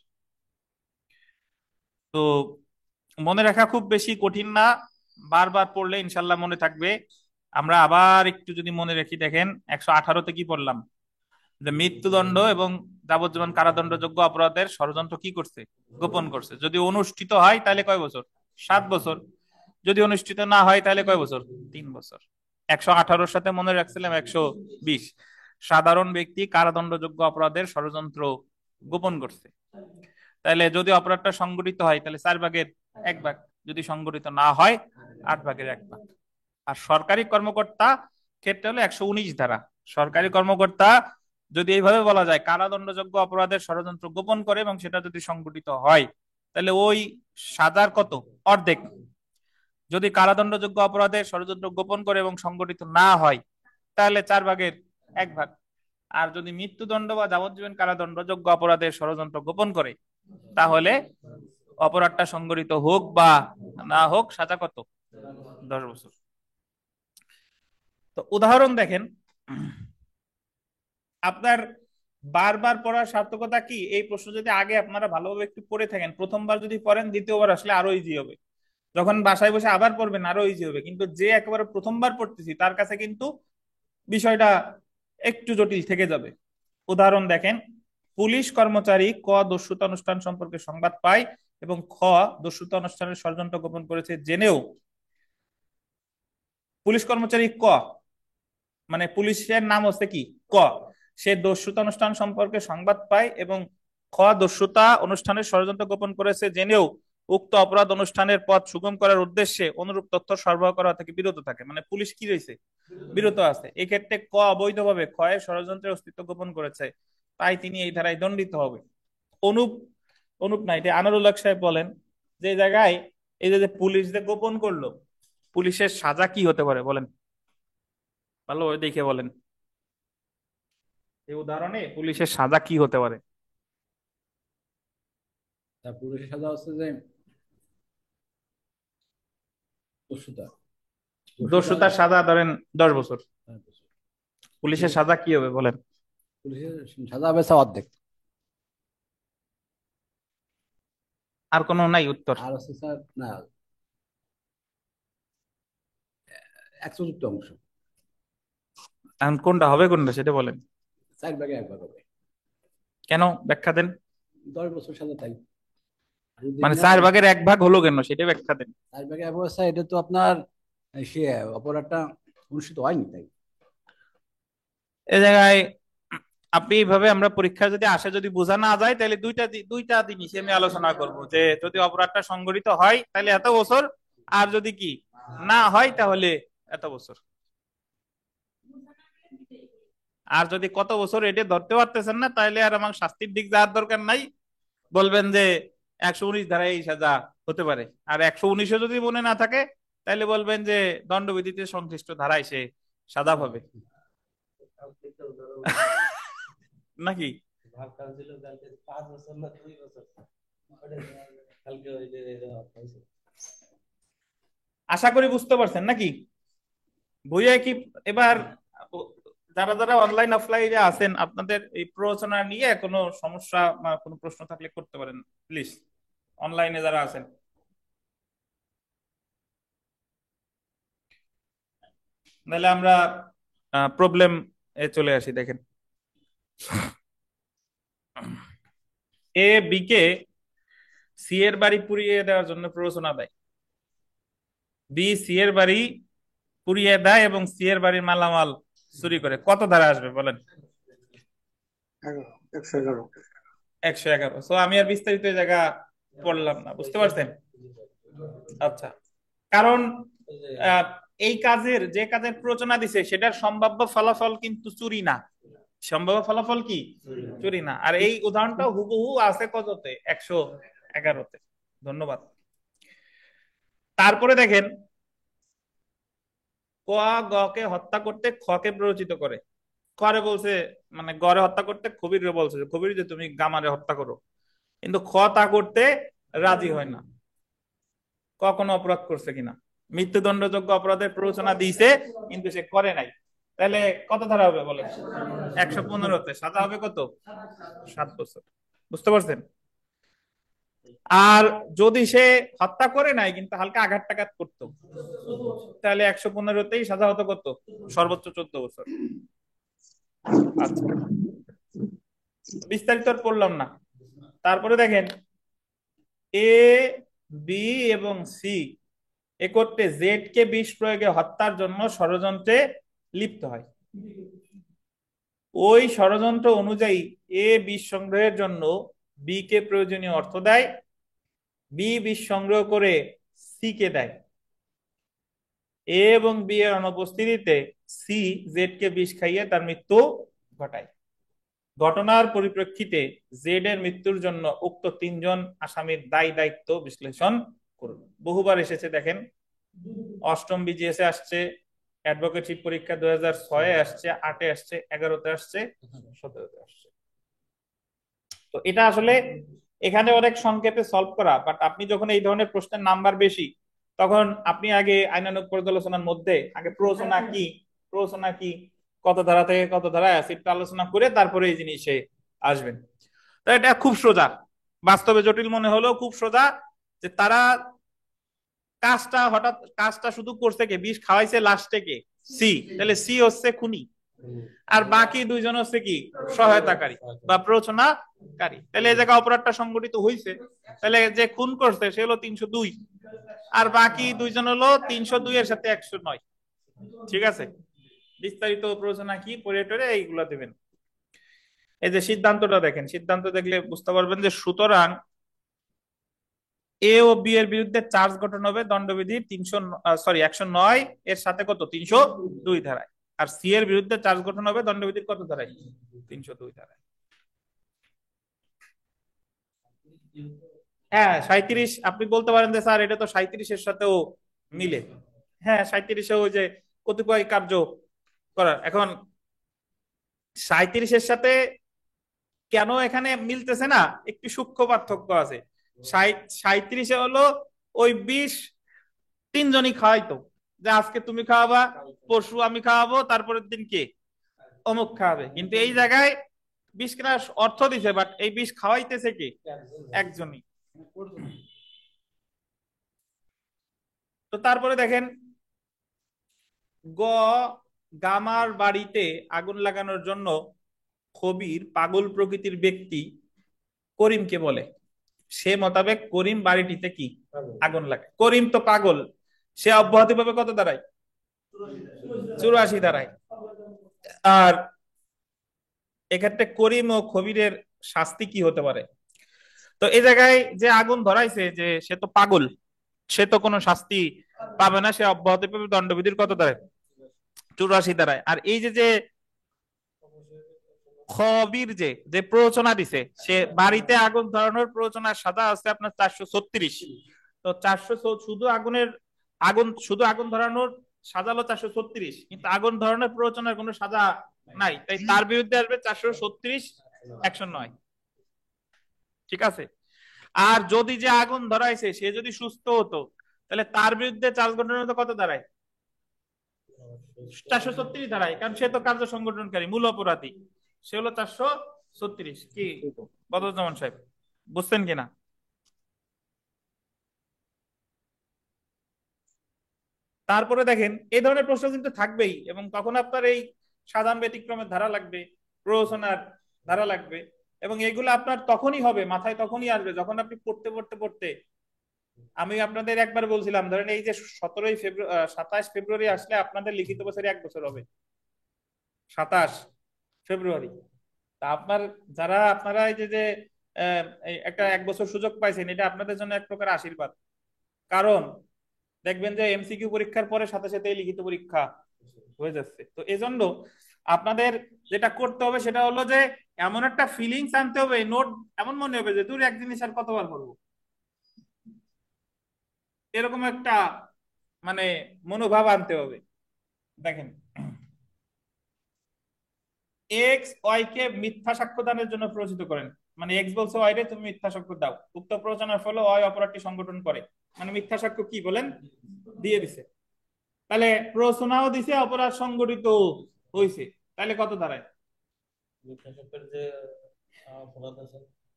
তো মনে রাখা খুব বেশি কঠিন না, বারবার পড়লে ইনশাল্লাহ মনে থাকবে। আমরা আবার একটু যদি মনে রাখি, দেখেন 118তে কি পড়লাম? যে মৃত্যুদণ্ড এবং যাবজ্জীবন কারাদণ্ডযোগ্য অপরাধের ষড়যন্ত্র কি করছে? গোপন করছে। যদি অনুষ্ঠিত হয় তাহলে কয় বছর? 7 বছর। যদি অনুষ্ঠিত না হয় তাহলে কয় বছর? 3 বছর। 118-র সাথে মনে রাখছিলাম 120। সাধারণ ব্যক্তি কারাদণ্ডযোগ্য অপরাধের ষড়যন্ত্র গোপন করছে, তাহলে যদি অপরাধটা সংগঠিত হয় তাহলে 1/4, যদি সংগঠিত না হয় 8/1। আর সরকারি কর্মকর্তা ক্ষেত্রে হলো 119 ধারা। সরকারি কর্মকর্তা যদি এইভাবে বলা যায় কারাদণ্ডযোগ্য অপরাধের ষড়যন্ত্র গোপন করে এবং সেটা যদি সংগঠিত হয়, তাহলে ওই সাজার কত? অর্ধেক। যদি কারাদণ্ডযোগ্য অপরাধের ষড়যন্ত্র গোপন করে এবং সংগঠিত না হয়, তাহলে 1/4। আর যদি মৃত্যুদণ্ড বা যাবজ্জীবন কারাদণ্ডযোগ্য অপরাধের ষড়যন্ত্র গোপন করে, তাহলে অপরাধটা সংগঠিত হোক বা না হোক, সাজা কত? 10 বছর। তো উদাহরণ দেখেন, আপনার বারবার পড়ার সার্থকতা কি? এই প্রশ্ন যদি আগে আপনারা ভালোভাবে একটু পড়ে থাকেন, প্রথমবার যদি পড়েন, দ্বিতীয়বার আসলে আরো ইজি হবে। যখন বাসায় বসে আবার পড়বেন আরো ইজি হবে, কিন্তু যে একেবারে প্রথমবার পড়তেছি তার কাছে কিন্তু বিষয়টা একটু জটিল থেকে যাবে। উদাহরণ দেখেন, পুলিশ কর্মচারী ক দস্যুতা অনুষ্ঠান সম্পর্কে সংবাদ পায় এবং খ দস্যুতা অনুষ্ঠানের ষড়যন্ত্র গোপন করেছে জেনেও, পুলিশ কর্মচারী ক মানে পুলিশের নাম হচ্ছে কি? ক। সে দস্যুতা অনুষ্ঠান সম্পর্কে সংবাদ পায় এবং খ দস্যুতা অনুষ্ঠানের ষড়যন্ত্র গোপন করেছে জেনেও উক্ত অপরাধ অনুষ্ঠানের পথ সুগম করার উদ্দেশ্যে অনুরূপ তথ্য সরবরাহ করা থেকে বিরত থাকে। মানে পুলিশ কি রয়েছে? বিরত আছে। এক্ষেত্রে ক অবৈধভাবে ক্ষয়ের ষড়যন্ত্রের অস্তিত্ব গোপন করেছে, তাই তিনি এই ধারায় দণ্ডিত হবে। অনুপ অনুপ না, এটা আনারুল হক সাহেব বলেন যে জায়গায় এই যে পুলিশ যে গোপন করলো, পুলিশের সাজা কি হতে পারে বলেন? ভালো দেখে বলেন, এই উদাহরণে পুলিশের সাজা কি হতে পারে? তার পুলিশের সাজা হচ্ছে যে দস্যুতা দস্যুতা দস্যুতার সাজা ধরেন 10 বছর, 10 বছর। পুলিশের সাজা কি হবে বলেন? পুলিশের সাজা হবে অর্ধেক। আর কোনো নাই উত্তর? আর হচ্ছে স্যার না, 1/4 এখন কোনটা হবে, কোনটা সেটা বলেন। 4/1 হবে। কেন, ব্যাখ্যা দেন। 10 বছর সাজা তাই। যদি মানে না 4/1 হলো কেন সেটা ব্যাখ্যা দেন। 4/1 অবস্থা, এটা তো আপনার সে অপরাধটা অনুষ্ঠিত হয়নি তাই। এ জায়গায় আপনি এইভাবে, আমরা পরীক্ষা যদি আসে যদি বোঝা না যায়, তাহলে দুইটা জিনিস আমি আলোচনা করব, যে যদি অপরাধটা সংঘটিত হয় তাহলে এত বছর, আর যদি কি না হয় তাহলে এত বছর। আর যদি কত বছর এটা ধরতে পারতেছেন না, তাহলে আর আমার শাস্তির দিক যাওয়ার দরকার নাই, বলবেন যে 119 ধারায় এই সাজা হতে পারে। আর 119 যদি মনে না থাকে, তাহলে বলবেন যে দণ্ডবিধিতে সংশ্লিষ্ট ধারায় সে সাজা পাবে। নাকি আশা করি বুঝতে পারছেন নাকি ভুইয়া কি। এবার যারা যারা অনলাইন অফলাইনে আছেন, আপনাদের এই প্ররোচনা নিয়ে কোনো সমস্যা বা কোনো প্রশ্ন থাকলে করতে পারেন প্লিজ, অনলাইনে যারা আছেন। তাহলে আমরা প্রবলেম এ চলে আসি। দেখেন, এ বি কে সি এর বাড়ি পুড়িয়ে দেওয়ার জন্য প্ররোচনা দেয়, বি সি এর বাড়ি পুড়িয়ে দেয় এবং সি এর বাড়ির মালামাল চুরি করে। কত ধারা আসবে বলেন? 111। 111। সো আমি আর বিস্তারিত এই জায়গা পড়লাম না, বুঝতে পারছেন? আচ্ছা, কারণ আহ, এই কাজের, যে কাজের প্ররোচনা দিছে সেটার সম্ভাব্য ফলাফল কিন্তু চুরি না। সম্ভাব্য ফলাফল কি? চুরি না। আর এই উদাহরণটা হুবহু আছে কততে? 111-তে। ধন্যবাদ। তারপরে দেখেন, ক গ কে হত্যা করতে খ কে প্ররোচিত করে। খরে বলছে, মানে গড়ে হত্যা করতে খবির বলছে যে খবির যে তুমি গামারে হত্যা করো, কিন্তু খ তা করতে রাজি হয় না। ক কোনো অপরাধ করছে কিনা, মৃত্যুদণ্ডযোগ্য অপরাধের প্ররোচনা দিয়েছে কিন্তু সে করে নাই, তাহলে কত ধারা হবে বলেন? 115-তে সাজা হবে কত? 7 বছর। বুঝতে পারছেন? আর যদি সে হত্যা করে নাই কিন্তু হালকা আঘাত টাঘাত করতো, তাহলে 115-তেই সাজা হতো কত? সর্বোচ্চ 14 বছর। আচ্ছা, বিস্তারিত আর পড়লাম না। তারপরে দেখেন, এ বি এবং সি একত্রে জেড কে বিষ প্রয়োগে হত্যার জন্য ষড়যন্ত্রে লিপ্ত হয়। ওই ষড়যন্ত্র অনুযায়ী এ বিষ সংগ্রহের জন্য বি কে প্রয়োজনীয় অর্থ দেয়, বি বিষ সংগ্রহ করে সি কে দেয়। এ এবং বি এর অনুপস্থিতিতে সি জেড কে বিষ খাইয়ে তার মৃত্যু ঘটায়। ঘটনার পরিপ্রেক্ষিতে জেড এর মৃত্যুর জন্য উক্ত 3জন আসামির দায় দায়িত্ব বিশ্লেষণ করুন। বহুবার এসেছে, দেখেন, 8ম বিজিএস আসছে, অ্যাডভোকেটশিপ পরীক্ষা 2006-এ আসছে, 8-এ আসছে, 11-তে আসছে, 17-তে আসছে। তো এটা আসলে এখানে অনেক সংক্ষেপে সলভ করা, বাট আপনি যখন এই ধরনের প্রশ্নের নাম্বার বেশি, তখন আপনি আগে আইনানুগ পর্যালোচনার মধ্যে আগে প্ররোচনা কি, প্ররোচনা কি, কত ধারা থেকে কত ধারায় আছে একটু আলোচনা করে তারপরে এই জিনিসে আসবেন। তো এটা খুব সোজা, বাস্তবে জটিল মনে হলেও খুব সোজা, যে তারা কাজটা শুধু করছে কে? বিষ খাওয়াইছে লাস্টে কে? সি। তাহলে সি হচ্ছে খুনি, আর বাকি 2জন হচ্ছে কি? সহায়তাকারী বা প্ররোচনাকারী। তাহলে এই জায়গায় অপরাধটা সংগঠিত হয়েছে, তাহলে যে খুন করছে সে হলো 302, আর বাকি 2জন হলো 302 এর সাথে 109। ঠিক আছে, বিস্তারিত প্ররোচনা কি পড়ে টরে এইগুলা দেবেন। এই যে সিদ্ধান্তটা দেখেন, সিদ্ধান্ত দেখলে বুঝতে পারবেন যে সুতরাং এ ও বি এর বিরুদ্ধে চার্জ গঠন হবে দণ্ডবিধির 109 এর সাথে কত? 302 ধারায়। আর সি এর বিরুদ্ধে চার্জ গঠন হবে দণ্ডবিধির কত ধারায়? 302 ধারায়। হ্যাঁ, 37 আপনি বলতে পারেন যে স্যার এটা তো 37-এর সাথেও মিলে। হ্যাঁ, 37-এ ওই যে কতিপয় কার্য করার। এখন 37-এর সাথে কেন এখানে মিলতেছে না, একটি সূক্ষ্ম পার্থক্য আছে। 37-এ হলো ওই 3জনই খাওয়াইতো, যে আজকে তুমি খাওয়াবা, পরশু আমি খাওয়াবো, তারপরের দিন কে? অমুক খাওয়াবে। কিন্তু এই জায়গায় 20 কেনার অর্থ দিছে, বাট এই 20 খাওয়াইতেছে কে? একজনই। তো তারপরে দেখেন, গ, গামার বাড়িতে আগুন লাগানোর জন্য কবির পাগল প্রকৃতির ব্যক্তি করিমকে বলে, সে মোতাবেক করিম বাড়িটিতে কি আগুন লাগে। করিম তো পাগল, সে অব্যাহতি পাবে কত দাঁড়ায়? 84 দাঁড়ায়। আর এক্ষেত্রে করিম ও কবিরের শাস্তি কি হতে পারে? তো এই জায়গায় যে আগুন ধরাইছে যে সে তো পাগল, সে তো কোনো শাস্তি পাবে না, সে অব্যাহতি পাবে দণ্ডবিধির কত দাঁড়ায়? 84 দাঁড়ায়। আর এই যে যে খবির যে যে প্ররোচনা দিছে, সে বাড়িতে আগুন ধরানোর প্ররোচনার সাজা আছে আপনার 436। তো 400 শুধু শুধু আগুন ধরানোর সাজা হলো 436, কিন্তু আগুন ধরানোর প্ররোচনার কোনো সাজা নাই, তাই তার বিরুদ্ধে আসবে 436 109। ঠিক আছে। আর যদি যে আগুন ধরাইছে সে যদি সুস্থ হতো, তাহলে তার বিরুদ্ধে চার্জ গঠনের কত দাঁড়ায়? 436 দাঁড়ায়, কারণ সে তো কার্য সংগঠনকারী, মূল অপরাধী, সে হলো 436। কি বদরুজ্জামান সাহেব, বুঝছেন কিনা? তারপরে দেখেন এই ধরনের প্রশ্ন কিন্তু থাকবেই, এবং তখন আপনার এই সাধারণ ব্যতিক্রমের ধারা লাগবে, প্ররোচনার ধারা লাগবে, এবং এগুলো আপনার তখনই হবে, মাথায় তখনই আসবে যখন আপনি পড়তে পড়তে পড়তে। আমি আপনাদের একবার বলছিলাম, ধরেন এই যে 27 ফেব্রুয়ারি আসলে আপনাদের লিখিত বছরে 1 বছর হবে, 27 ফেব্রুয়ারি। তা আপনারা এই যে যে এই একটা 1 বছর সুযোগ পাইছেন, এটা আপনাদের জন্য এক প্রকার আশীর্বাদ। কারণ দেখবেন যে এমসিকিউ পরীক্ষার পরে সাথে সাথে লিখিত পরীক্ষা হয়ে যাচ্ছে। তো এজন্য আপনাদের যেটা করতে হবে সেটা হলো যে এমন একটা ফিলিংস আনতে হবে, নোট এমন মনে হবে যে দূর এক জিনিস আর কতবার করবো, এরকম একটা মানে মনোভাব আনতে হবে। দেখেন, এক্স ওয়াই কে মিথ্যা সাক্ষ্য দানের জন্য প্ররোচিত করেন, মানে এক্স বলছে ওয়াই রে তুমি মিথ্যা সাক্ষ্য দাও, উক্ত প্ররোচনার ফলে ওয়াই অপরাধটি সংগঠন করে, মানে মিথ্যা সাক্ষ্য কি বলেন দিয়ে দিছে, তাহলে প্ররোচনাও দিছে, অপরাধ সংগঠিত হয়েছে, তাহলে কত দাঁড়ায়?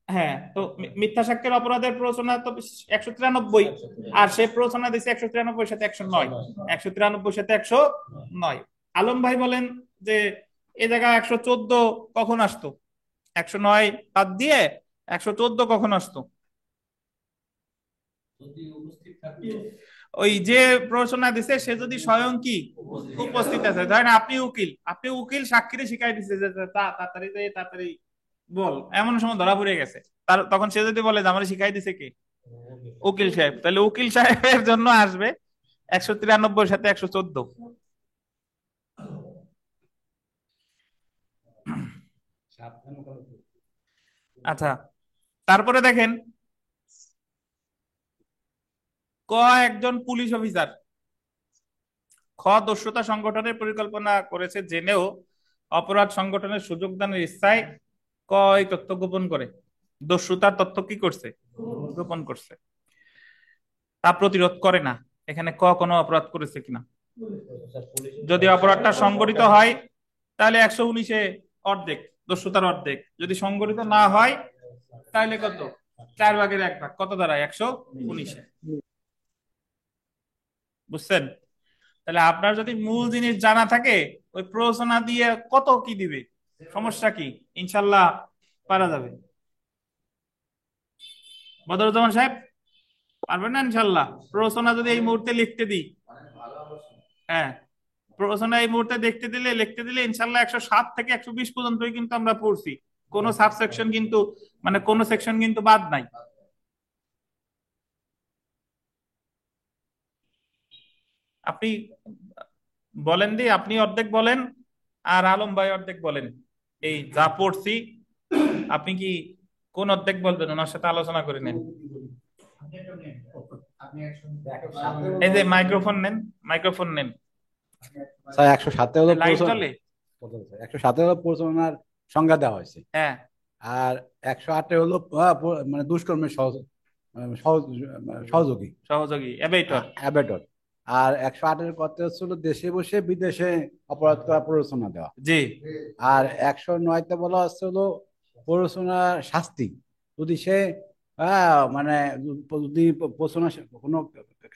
হ্যাঁ, তো মিথ্যা সাক্ষ্যের অপরাধের প্ররোচনা তো 193, আর সে প্ররোচনা দিছে 193 সাথে 109, 193 সাথে 109। আলম ভাই বলেন যে এই জায়গায় 114 কখন আসতো? 109 বাদ দিয়ে 114 কখন আসতো? ওই যে প্ররোচনা দিছে সে যদি স্বয়ং কি উপস্থিত আছে, ধরেন আপনি উকিল সাক্ষীরে শিখাই দিছে যে তাড়াতাড়ি তাড়াতাড়ি বল, এমন সময় ধরা পড়ে গেছে, তখন সে যদি বলে যে আমার শিখাই দিছে কে? উকিল সাহেব, তাহলে উকিল সাহেবের জন্য আসবে 193 সাথে 114। আচ্ছা, তারপরে দেখেন, ক একজন পুলিশ অফিসার, খ দস্যুতা সংগঠনের পরিকল্পনা করেছে জেনেও অপরাধ সংগঠনের সুযোগ দানের ইচ্ছায় ক এই তথ্য গোপন করে, দস্যুতার তথ্য কি করছে? গোপন করছে, তা প্রতিরোধ করে না। এখানে ক কোনো অপরাধ করেছে কিনা? যদি অপরাধটা সংগঠিত হয় তাহলে 119-এ অর্ধেক, দস্যুতার অর্ধেক। যদি সংগঠিত না হয় তাহলে কত? 4/1 কত দাঁড়ায়? 119-এ। বুঝছেন? তাহলে আপনার যদি মূল জিনিস জানা থাকে, ওই প্ররোচনা দিয়ে কত কি দিবে, সমস্যা কি? ইনশাল্লাহ পারা যাবে। বদরুজ্জামান সাহেব পারবেন না ইনশাল্লাহ? প্ররোচনা যদি এই মুহূর্তে লিখতে দিই, হ্যাঁ, প্ররোচনা এই মুহূর্তে লিখতে দিলে ইনশাল্লাহ 107 থেকে 120 পর্যন্তই কিন্তু আমরা পড়ছি, কোনো সাবসেকশন কিন্তু মানে কোনো সেকশন কিন্তু বাদ নাই। আপনি বলেন দি, আপনি অর্ধেক বলেন আর আলম ভাই অর্ধেক বলেন, এই যা পড়ছি আপনি কি কোন অর্ধেক বলবেন? ওনার সাথে আলোচনা করে নেন। এই যে মাইক্রোফোন নেন। স্যার 107 হলো লাইট চলে। 107 হলো প্ররোচনার সংজ্ঞা দেওয়া হয়েছে, হ্যাঁ, আর 108 হলো মানে দুষ্কর্মের সহযোগী অ্যাবেটর, আর 108-এর কথা হচ্ছিল দেশে বসে বিদেশে অপরাধ করা প্ররোচনা দেওয়া। জি। আর 109-তে বলা হচ্ছে হলো প্ররোচনা শাস্তি, যদি সে মানে যদি প্ররোচনা কোনো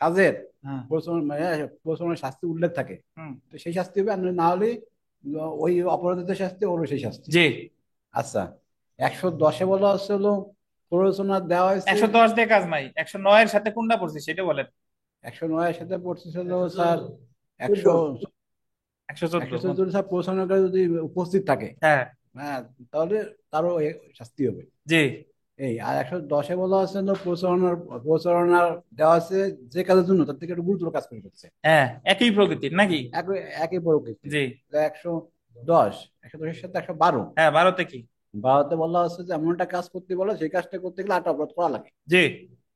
কাজের হ্যাঁ প্ররোচনার শাস্তি উল্লেখ থাকে, হুম তো সেই শাস্তি হবে, আর না হলে ওই অপরাধীদের শাস্তি, ওর সেই শাস্তি। জি। আচ্ছা, 110-এ বলা হচ্ছে হলো প্ররোচনা দেওয়া হয়েছে। 110 দিয়ে কাজ নাই, 109 এর সাথে কোনটা পড়ছে সেটা বলেন। 109-এর সাথে পড়ছে হলো স্যার 100 114। 114 স্যার প্ররোচনাকারী যদি উপস্থিত থাকে, হ্যাঁ হ্যাঁ, তাহলে তারও শাস্তি হবে। জি। এই আর 110-এ বলা আছে হলো প্ররোচনার দেওয়া আছে যে কাজের জন্য তার থেকে একটু গুরুতর কাজ করে ফেলছে, হ্যাঁ একই প্রকৃতির নাকি? একই একই প্রকৃতি। জি। 110-এর সাথে 112, হ্যাঁ 12তে কি? 12তে বলা আছে যে এমন একটা কাজ করতে বলে সেই কাজটা করতে গেলে 8টা অপরাধ করা লাগে, জি।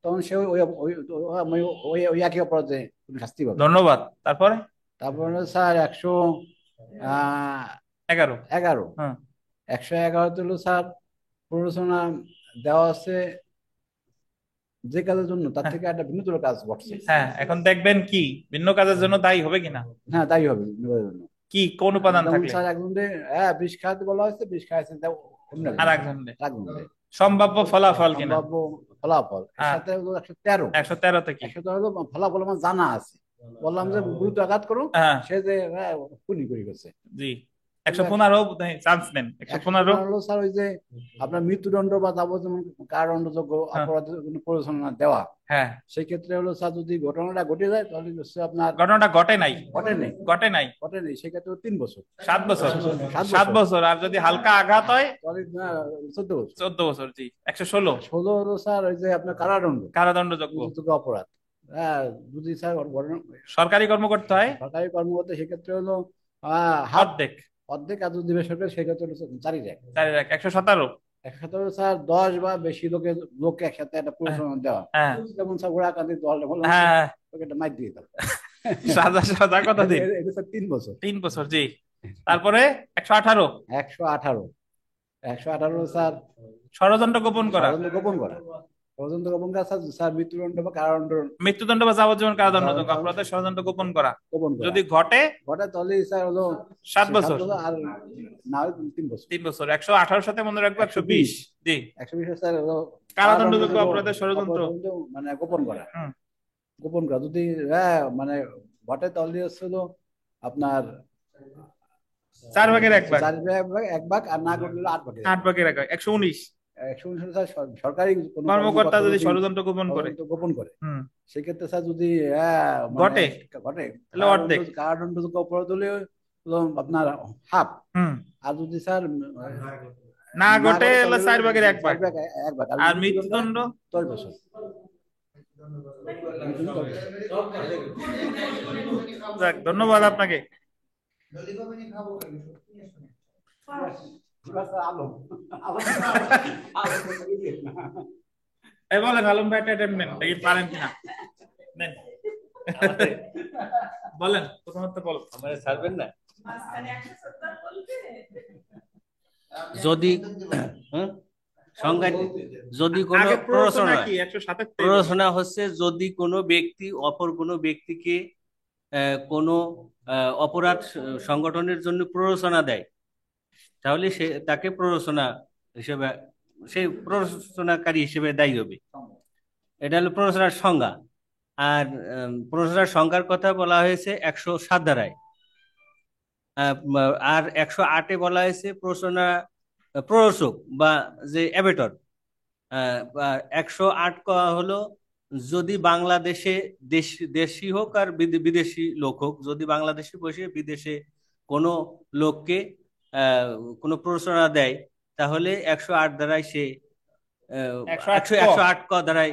তখন সে ওই ওই ওই ওই ওই একই অপরাধে কোনো শাস্তি পাবে। ধন্যবাদ। তারপরে তারপরে স্যার 11। 111, হ্যাঁ 111 হলো স্যার প্ররোচনা দেওয়া আছে যে কাজের জন্য তার থেকে একটা ভিন্নতর কাজ ঘটছে। হ্যাঁ এখন দেখবেন কি ভিন্ন কাজের জন্য দায়ী হবে কিনা। হ্যাঁ, তাই হবে ভিন্ন কাজের জন্য। কি কোন উপাদান যেমন থাকলে? স্যার একজন বিষ খাওয়াতে বলা হয়েছে, বিষ খাওয়াচ্ছে অন্য আর একজন একজন সম্ভাব্য ফলাফল কিনা? সম্ভাব্য ফলাফল। এর হ্যাঁ। সাথে হলো 113, 113তে কি? 113 হলো ফলাফল আমার জানা আছে, বললাম যে গুরুত্ব আঘাত করো, হ্যাঁ সে যে খুনি করে গেছে। জি। 115 চান্স নেন। 115 হলো স্যার ওই যে আপনার মৃত্যুদণ্ড বা যাবজ্জীবন কারাদণ্ডযোগ্য হ্যাঁ। অপরাধের জন্য প্ররোচনা দেওয়া, হ্যাঁ সেই ক্ষেত্রে হলো স্যার যদি ঘটনাটা ঘটে যায় তাহলে হচ্ছে আপনার ঘটনাটা ঘটে নাই, ঘটে নেই, ঘটে নাই সেক্ষেত্রে 3 বছর, 7 বছর, 7 7 বছর। আর যদি হালকা আঘাত হয় তাহলে 14 বছর। 14 বছর। জি। 116 16 হলো স্যার ওই যে আপনার কারাদণ্ড কারাদণ্ডযোগ্য যোগ্য অপরাধ। হ্যাঁ, যদি স্যার সরকারি কর্মকর্তা হয় সরকারি কর্মকর্তা সেক্ষেত্রে হলো হাফ অর্ধেক। অর্ধেক, আর যদি বেসরকারি সেক্ষেত্রে হলো 4 র্যাক। 117। একসাথে হলো স্যার 10 বা বেশি লোককে একসাথে একটা প্ররোচনা দেওয়া, হ্যাঁ যেমন স্যার ওরা কাঁদি দল বললাম হ্যাঁ ওকে একটা মাইর দিয়ে দাও। সাজা সাজা কত দিন? এটা স্যার 3 বছর। 3 বছর। জি। তারপরে 118 118, 118 স্যার ষড়যন্ত্র গোপন করা। ষড়যন্ত্র গোপন করা, ষড়যন্ত্র গোপন করা স্যার, স্যার মৃত্যুদণ্ড বা কারাদণ্ড মৃত্যুদণ্ড বা যাবজ্জীবন কারাদণ্ডযোগ্য অপরাধের ষড়যন্ত্র গোপন করা গোপন করা যদি ঘটে ঘটে তাহলে স্যার হলো 7 বছর, আর না হয় 3 বছর। 3 বছর। 118 সাথে মনে রাখবো 120। জি। 120 স্যার হলো কারাদণ্ডযোগ্য অপরাধের ষড়যন্ত্র মানে গোপন করা, হুম। গোপন করা যদি মানে ঘটে তাহলে হচ্ছে হলো আপনার 4 ভাগের 1 ভাগ, 1 ভাগ, আর না ঘটলে 8 ভাগ। 8 ভাগের 1 ভাগ। 119 119 স্যার সরকারি কোনো কর্মকর্তা যদি যদি ষড়যন্ত্র গোপন করে ষড়যন্ত্র গোপন করে, হুম সেক্ষেত্রে স্যার যদি ঘটে ঘটে তাহলে অর্ধেক। কারাদণ্ডযোগ্য অপরাধ হলে হলো আপনার হাফ, হুম আর যদি স্যার না ঘটে তাহলে তাহলে 4 ভাগের 1 ভাগ। 1 ভাগ, আর মৃত্যুদণ্ড 10 বছর। যাক, ধন্যবাদ আপনাকে। এই বলেন আলম ভাই, একটা attempt নেন, দেখি পারেন কিনা। নেন বলেন, প্রথমত বল। আমার ছাড়বেন না যদি সংজ্ঞা, যদি কোনো আগে প্ররোচনা প্ররোচনা, কি 107 প্ররোচনা হচ্ছে যদি কোনো ব্যক্তি অপর কোনো ব্যক্তিকে কোনো অপরাধ সংগঠনের জন্য প্ররোচনা দেয়, তাহলে সে তাকে প্ররোচনা হিসেবে, সেই প্ররোচনাকারী হিসেবে দায়ী হবে। এটা হলো প্ররোচনার সংজ্ঞা। আর প্ররোচনার সংজ্ঞার কথা বলা হয়েছে 107 ধারায়। আর 108-এ বলা হয়েছে প্ররোচক বা যে অ্যাবেটর। 108 হলো যদি বাংলাদেশে দেশি হোক আর বিদেশি লোক হোক, যদি বাংলাদেশে বসে বিদেশে কোনো লোককে কোনো প্ররোচনা দেয়, তাহলে 108 দ্বারাই সে 108 ক দ্বারাই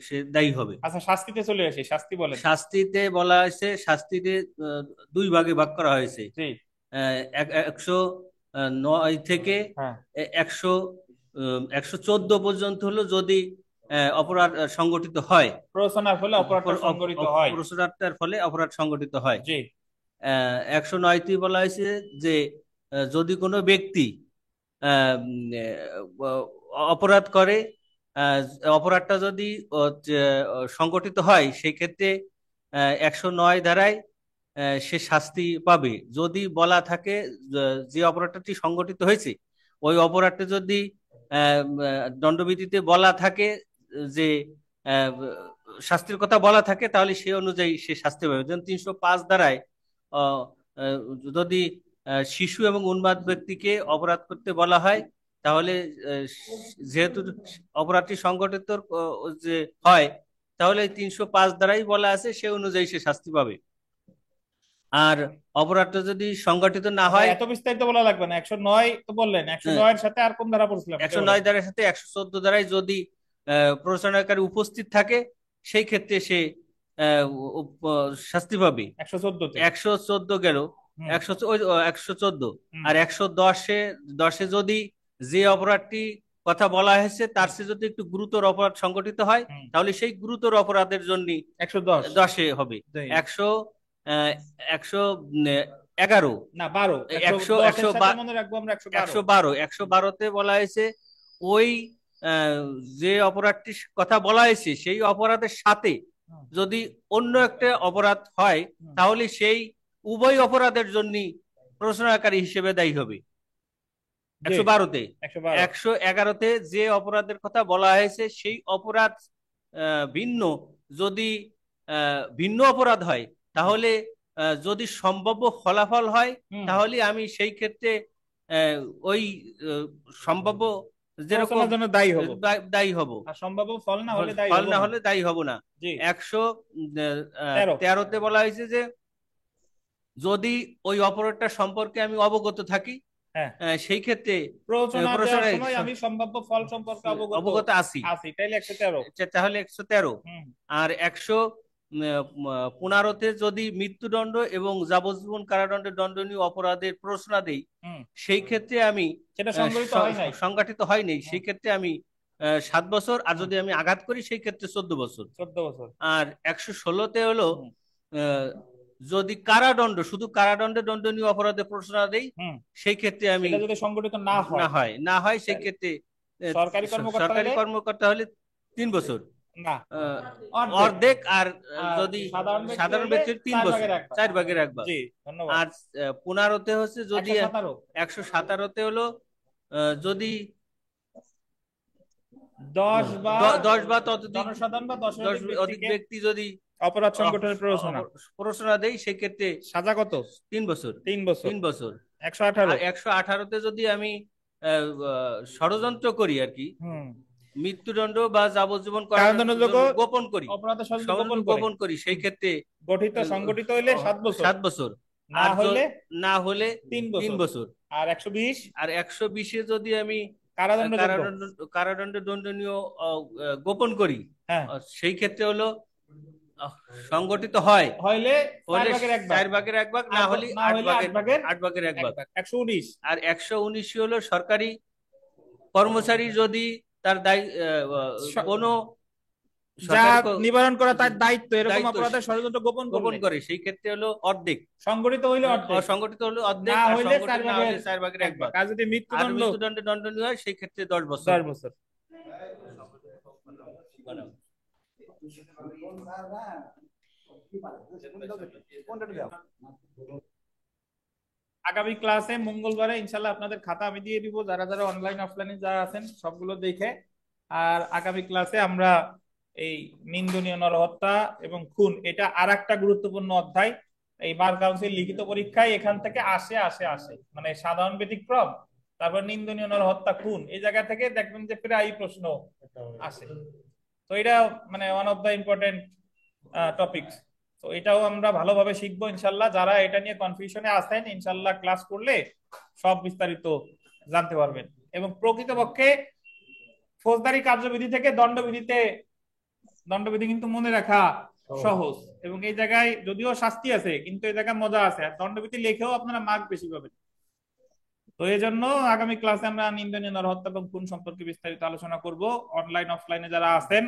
সে দায়ী হবে। আচ্ছা, শাস্তিতে চলে আসি। শাস্তি বলেন। শাস্তিতে বলা হয়েছে, শাস্তিতে 2 ভাগে ভাগ করা হয়েছে। 109 থেকে 114 পর্যন্ত হলো যদি অপরাধ সংগঠিত হয়, প্ররোচনার ফলে অপরাধ সংগঠিত হয়, প্ররোচনার ফলে অপরাধ সংগঠিত হয়। জি। 109তে বলা হয়েছে যে যদি কোনো ব্যক্তি অপরাধ করে, অপরাধটা যদি সংগঠিত হয়, সেক্ষেত্রে 109 ধারায় সে শাস্তি পাবে। যদি বলা থাকে যে অপরাধটি সংগঠিত হয়েছে, ওই অপরাধটা যদি দণ্ডবিধিতে বলা থাকে যে আহ, শাস্তির কথা বলা থাকে, তাহলে সে অনুযায়ী সে শাস্তি পাবে। যেমন 305 ধারায় আহ, আহ, যদি শিশু এবং উন্মাদ ব্যক্তিকে অপরাধ করতে বলা হয়, তাহলে আহ, যেহেতু অপরাধটি সংগঠিত যে হয়, তাহলে 305 ধারায় বলা আছে সে অনুযায়ী সে শাস্তি পাবে। আর অপরাধটা যদি সংগঠিত না হয়, এত বিস্তারিত বলা লাগবে না, 109 তো বললেন, 109 এর সাথে আর কোন ধারা পড়ছিলাম? 109 ধারার সাথে 114 ধারায় যদি প্ররোচনাকারী উপস্থিত থাকে, সেই ক্ষেত্রে সে শাস্তি পাবে। 114 114 গেল, 114 আর 110-এ যদি যে অপরাধটি কথা বলা হয়েছে তার চেয়ে যদি একটু গুরুতর অপরাধ সংগঠিত হয়, তাহলে সেই গুরুতর অপরাধের জন্য 110-এ হবে। 111 না 12, 112-তে বলা হয়েছে ওই যে অপরাধটির কথা বলা হয়েছে সেই অপরাধের সাথে যদি অন্য একটা অপরাধ হয়, তাহলে সেই উভয় অপরাধের জন্য প্ররোচনাকারী হিসেবে দায়ী হবে। 112-তে। 111-তে যে অপরাধের কথা বলা হয়েছে সেই অপরাধ ভিন্ন, যদি ভিন্ন অপরাধ হয়, তাহলে যদি সম্ভাব্য ফলাফল হয়, তাহলে আমি সেই ক্ষেত্রে ওই সম্ভাব্য যেরকম দায়ী হব, সম্ভাব্য ফল না হলে দায়ী হব না। 113-তে বলা হয়েছে যে যদি ওই অপরাধটা সম্পর্কে আমি অবগত থাকি, সেই ক্ষেত্রে আমি সম্ভাব্য ফল সম্পর্কে অবগত আছি, তাহলে 113। আর 115-তে যদি মৃত্যুদণ্ড এবং যাবজ্জীবন কারাদণ্ডের দণ্ডনীয় অপরাধের প্রশ্না দেই, সেই ক্ষেত্রে আমি সংগঠিত হয়নি, সেই ক্ষেত্রে আমি 7 বছর, আর যদি আমি আঘাত করি সেই ক্ষেত্রে 14 বছর। আর 116-তে হলো যদি কারাদণ্ড, শুধু কারাদণ্ডে দণ্ডনীয় অপরাধে প্রশ্রয় দেই, সেই ক্ষেত্রে আমি যদি সংগঠিত না হয় সেই ক্ষেত্রে সরকারি কর্মকর্তা হলে 3 বছর না অর্ধেক, আর যদি সাধারণ ব্যক্তির 3 বছর, 4 ভাগের 1 ভাগ। আর 15-তে হচ্ছে যদি 117-তে হলো যদি 10 বা ততোধিক অধিক ব্যক্তি যদি অপরাধ সংগঠনের প্ররোচনা দেয়, সেক্ষেত্রে সাজা কত? 3 বছর। 3 বছর। 118-তে যদি আমি ষড়যন্ত্র করি আর কি, মৃত্যুদণ্ড বা যাবজ্জীবন গোপন করি, সেই ক্ষেত্রে সংগঠিত হইলে 7 বছর, না হলে 3 বছর। আর 120-এ যদি আমি কারাদণ্ড দণ্ডনীয় গোপন করি, সেই ক্ষেত্রে হলো সংগঠিত হইলে 4 ভাগের 1 ভাগ, না হলে 8 ভাগের 1 ভাগ। 119। আর 119 হলো সরকারি কর্মচারী যদি তার কোনো নিবারণ করা তার দায়িত্ব, এরকম অপরাধের ষড়যন্ত্র গোপন করে, সেই ক্ষেত্রে হলো অর্ধেক। সংগঠিত হইলে অর্ধেক, না হইলে 4 ভাগের 1 ভাগ। আর যদি মৃত্যুদণ্ডে দণ্ডনীয় হয়, সেই ক্ষেত্রে 10 বছর। আগামী ক্লাসে মঙ্গলবারে ইনশাল্লাহ আপনাদের খাতা আমি দিয়ে দিব, যারা যারা অনলাইন অফলাইনে যারা আছেন সবগুলো দেখে। আর আগামী ক্লাসে আমরা এই নিন্দনীয় নরহত্যা এবং খুন, এটা আর একটা গুরুত্বপূর্ণ অধ্যায়। এই বার কাউন্সিল লিখিত পরীক্ষায় এখান থেকে আসে, মানে সাধারণ ব্যতিক্রম, তারপর নিন্দনীয় নরহত্যা খুন, এই জায়গা থেকে দেখবেন যে প্রায় প্রশ্ন আসে। তো এটা মানে one of the important topics. তো এটাও আমরা ভালোভাবে শিখবো ইনশাল্লাহ। যারা এটা নিয়ে কনফিউশনে আছেন, ইনশাল্লাহ ক্লাস করলে সব বিস্তারিত জানতে পারবেন। এবং প্রকৃতপক্ষে ফৌজদারি কার্যবিধি থেকে দণ্ডবিধি কিন্তু মনে রাখা সহজ, এবং এই জায়গায় যদিও শাস্তি আছে কিন্তু এই জায়গায় মজা আছে, আর দণ্ডবিধি লেখেও আপনারা মার্ক বেশি পাবেন। তো এই জন্য আগামী ক্লাসে আমরা নিন্দনীয় নরহত্যা এবং খুন সম্পর্কে বিস্তারিত আলোচনা করব। অনলাইন অফলাইনে যারা আছেন,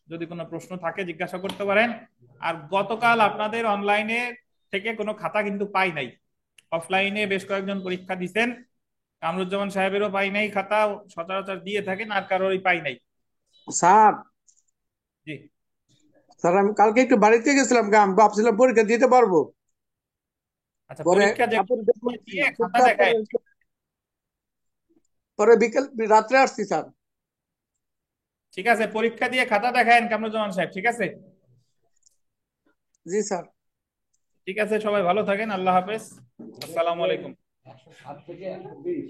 যদি কোনো প্রশ্ন থাকে জিজ্ঞাসা করতে পারেন। আর গতকাল আপনাদের অনলাইনে থেকে কোনো খাতা কিন্তু পাই নাই, অফলাইনে বেশ কয়েকজন পরীক্ষা দিচ্ছেন, কামরুজ্জামান সাহেবেরও পাই নাই খাতা, সচরাচর দিয়ে থাকেন, আর কারোরই পাই নাই। স্যার জি স্যার, আমি কালকে একটু বাড়িতে গেছিলাম, আমি ভাবছিলাম পরীক্ষা দিতে পারবো। আচ্ছা, পরীক্ষা দিয়ে খাতা দেখায়, পরে বিকেল রাত্রে আসছি স্যার। ঠিক আছে, পরীক্ষা দিয়ে খাতা দেখায়েন কামরুজ্জামান সাহেব, ঠিক আছে? জি স্যার। ঠিক আছে, সবাই ভালো থাকেন, আল্লাহ হাফেজ, আসসালামু আলাইকুম। 107 থেকে 120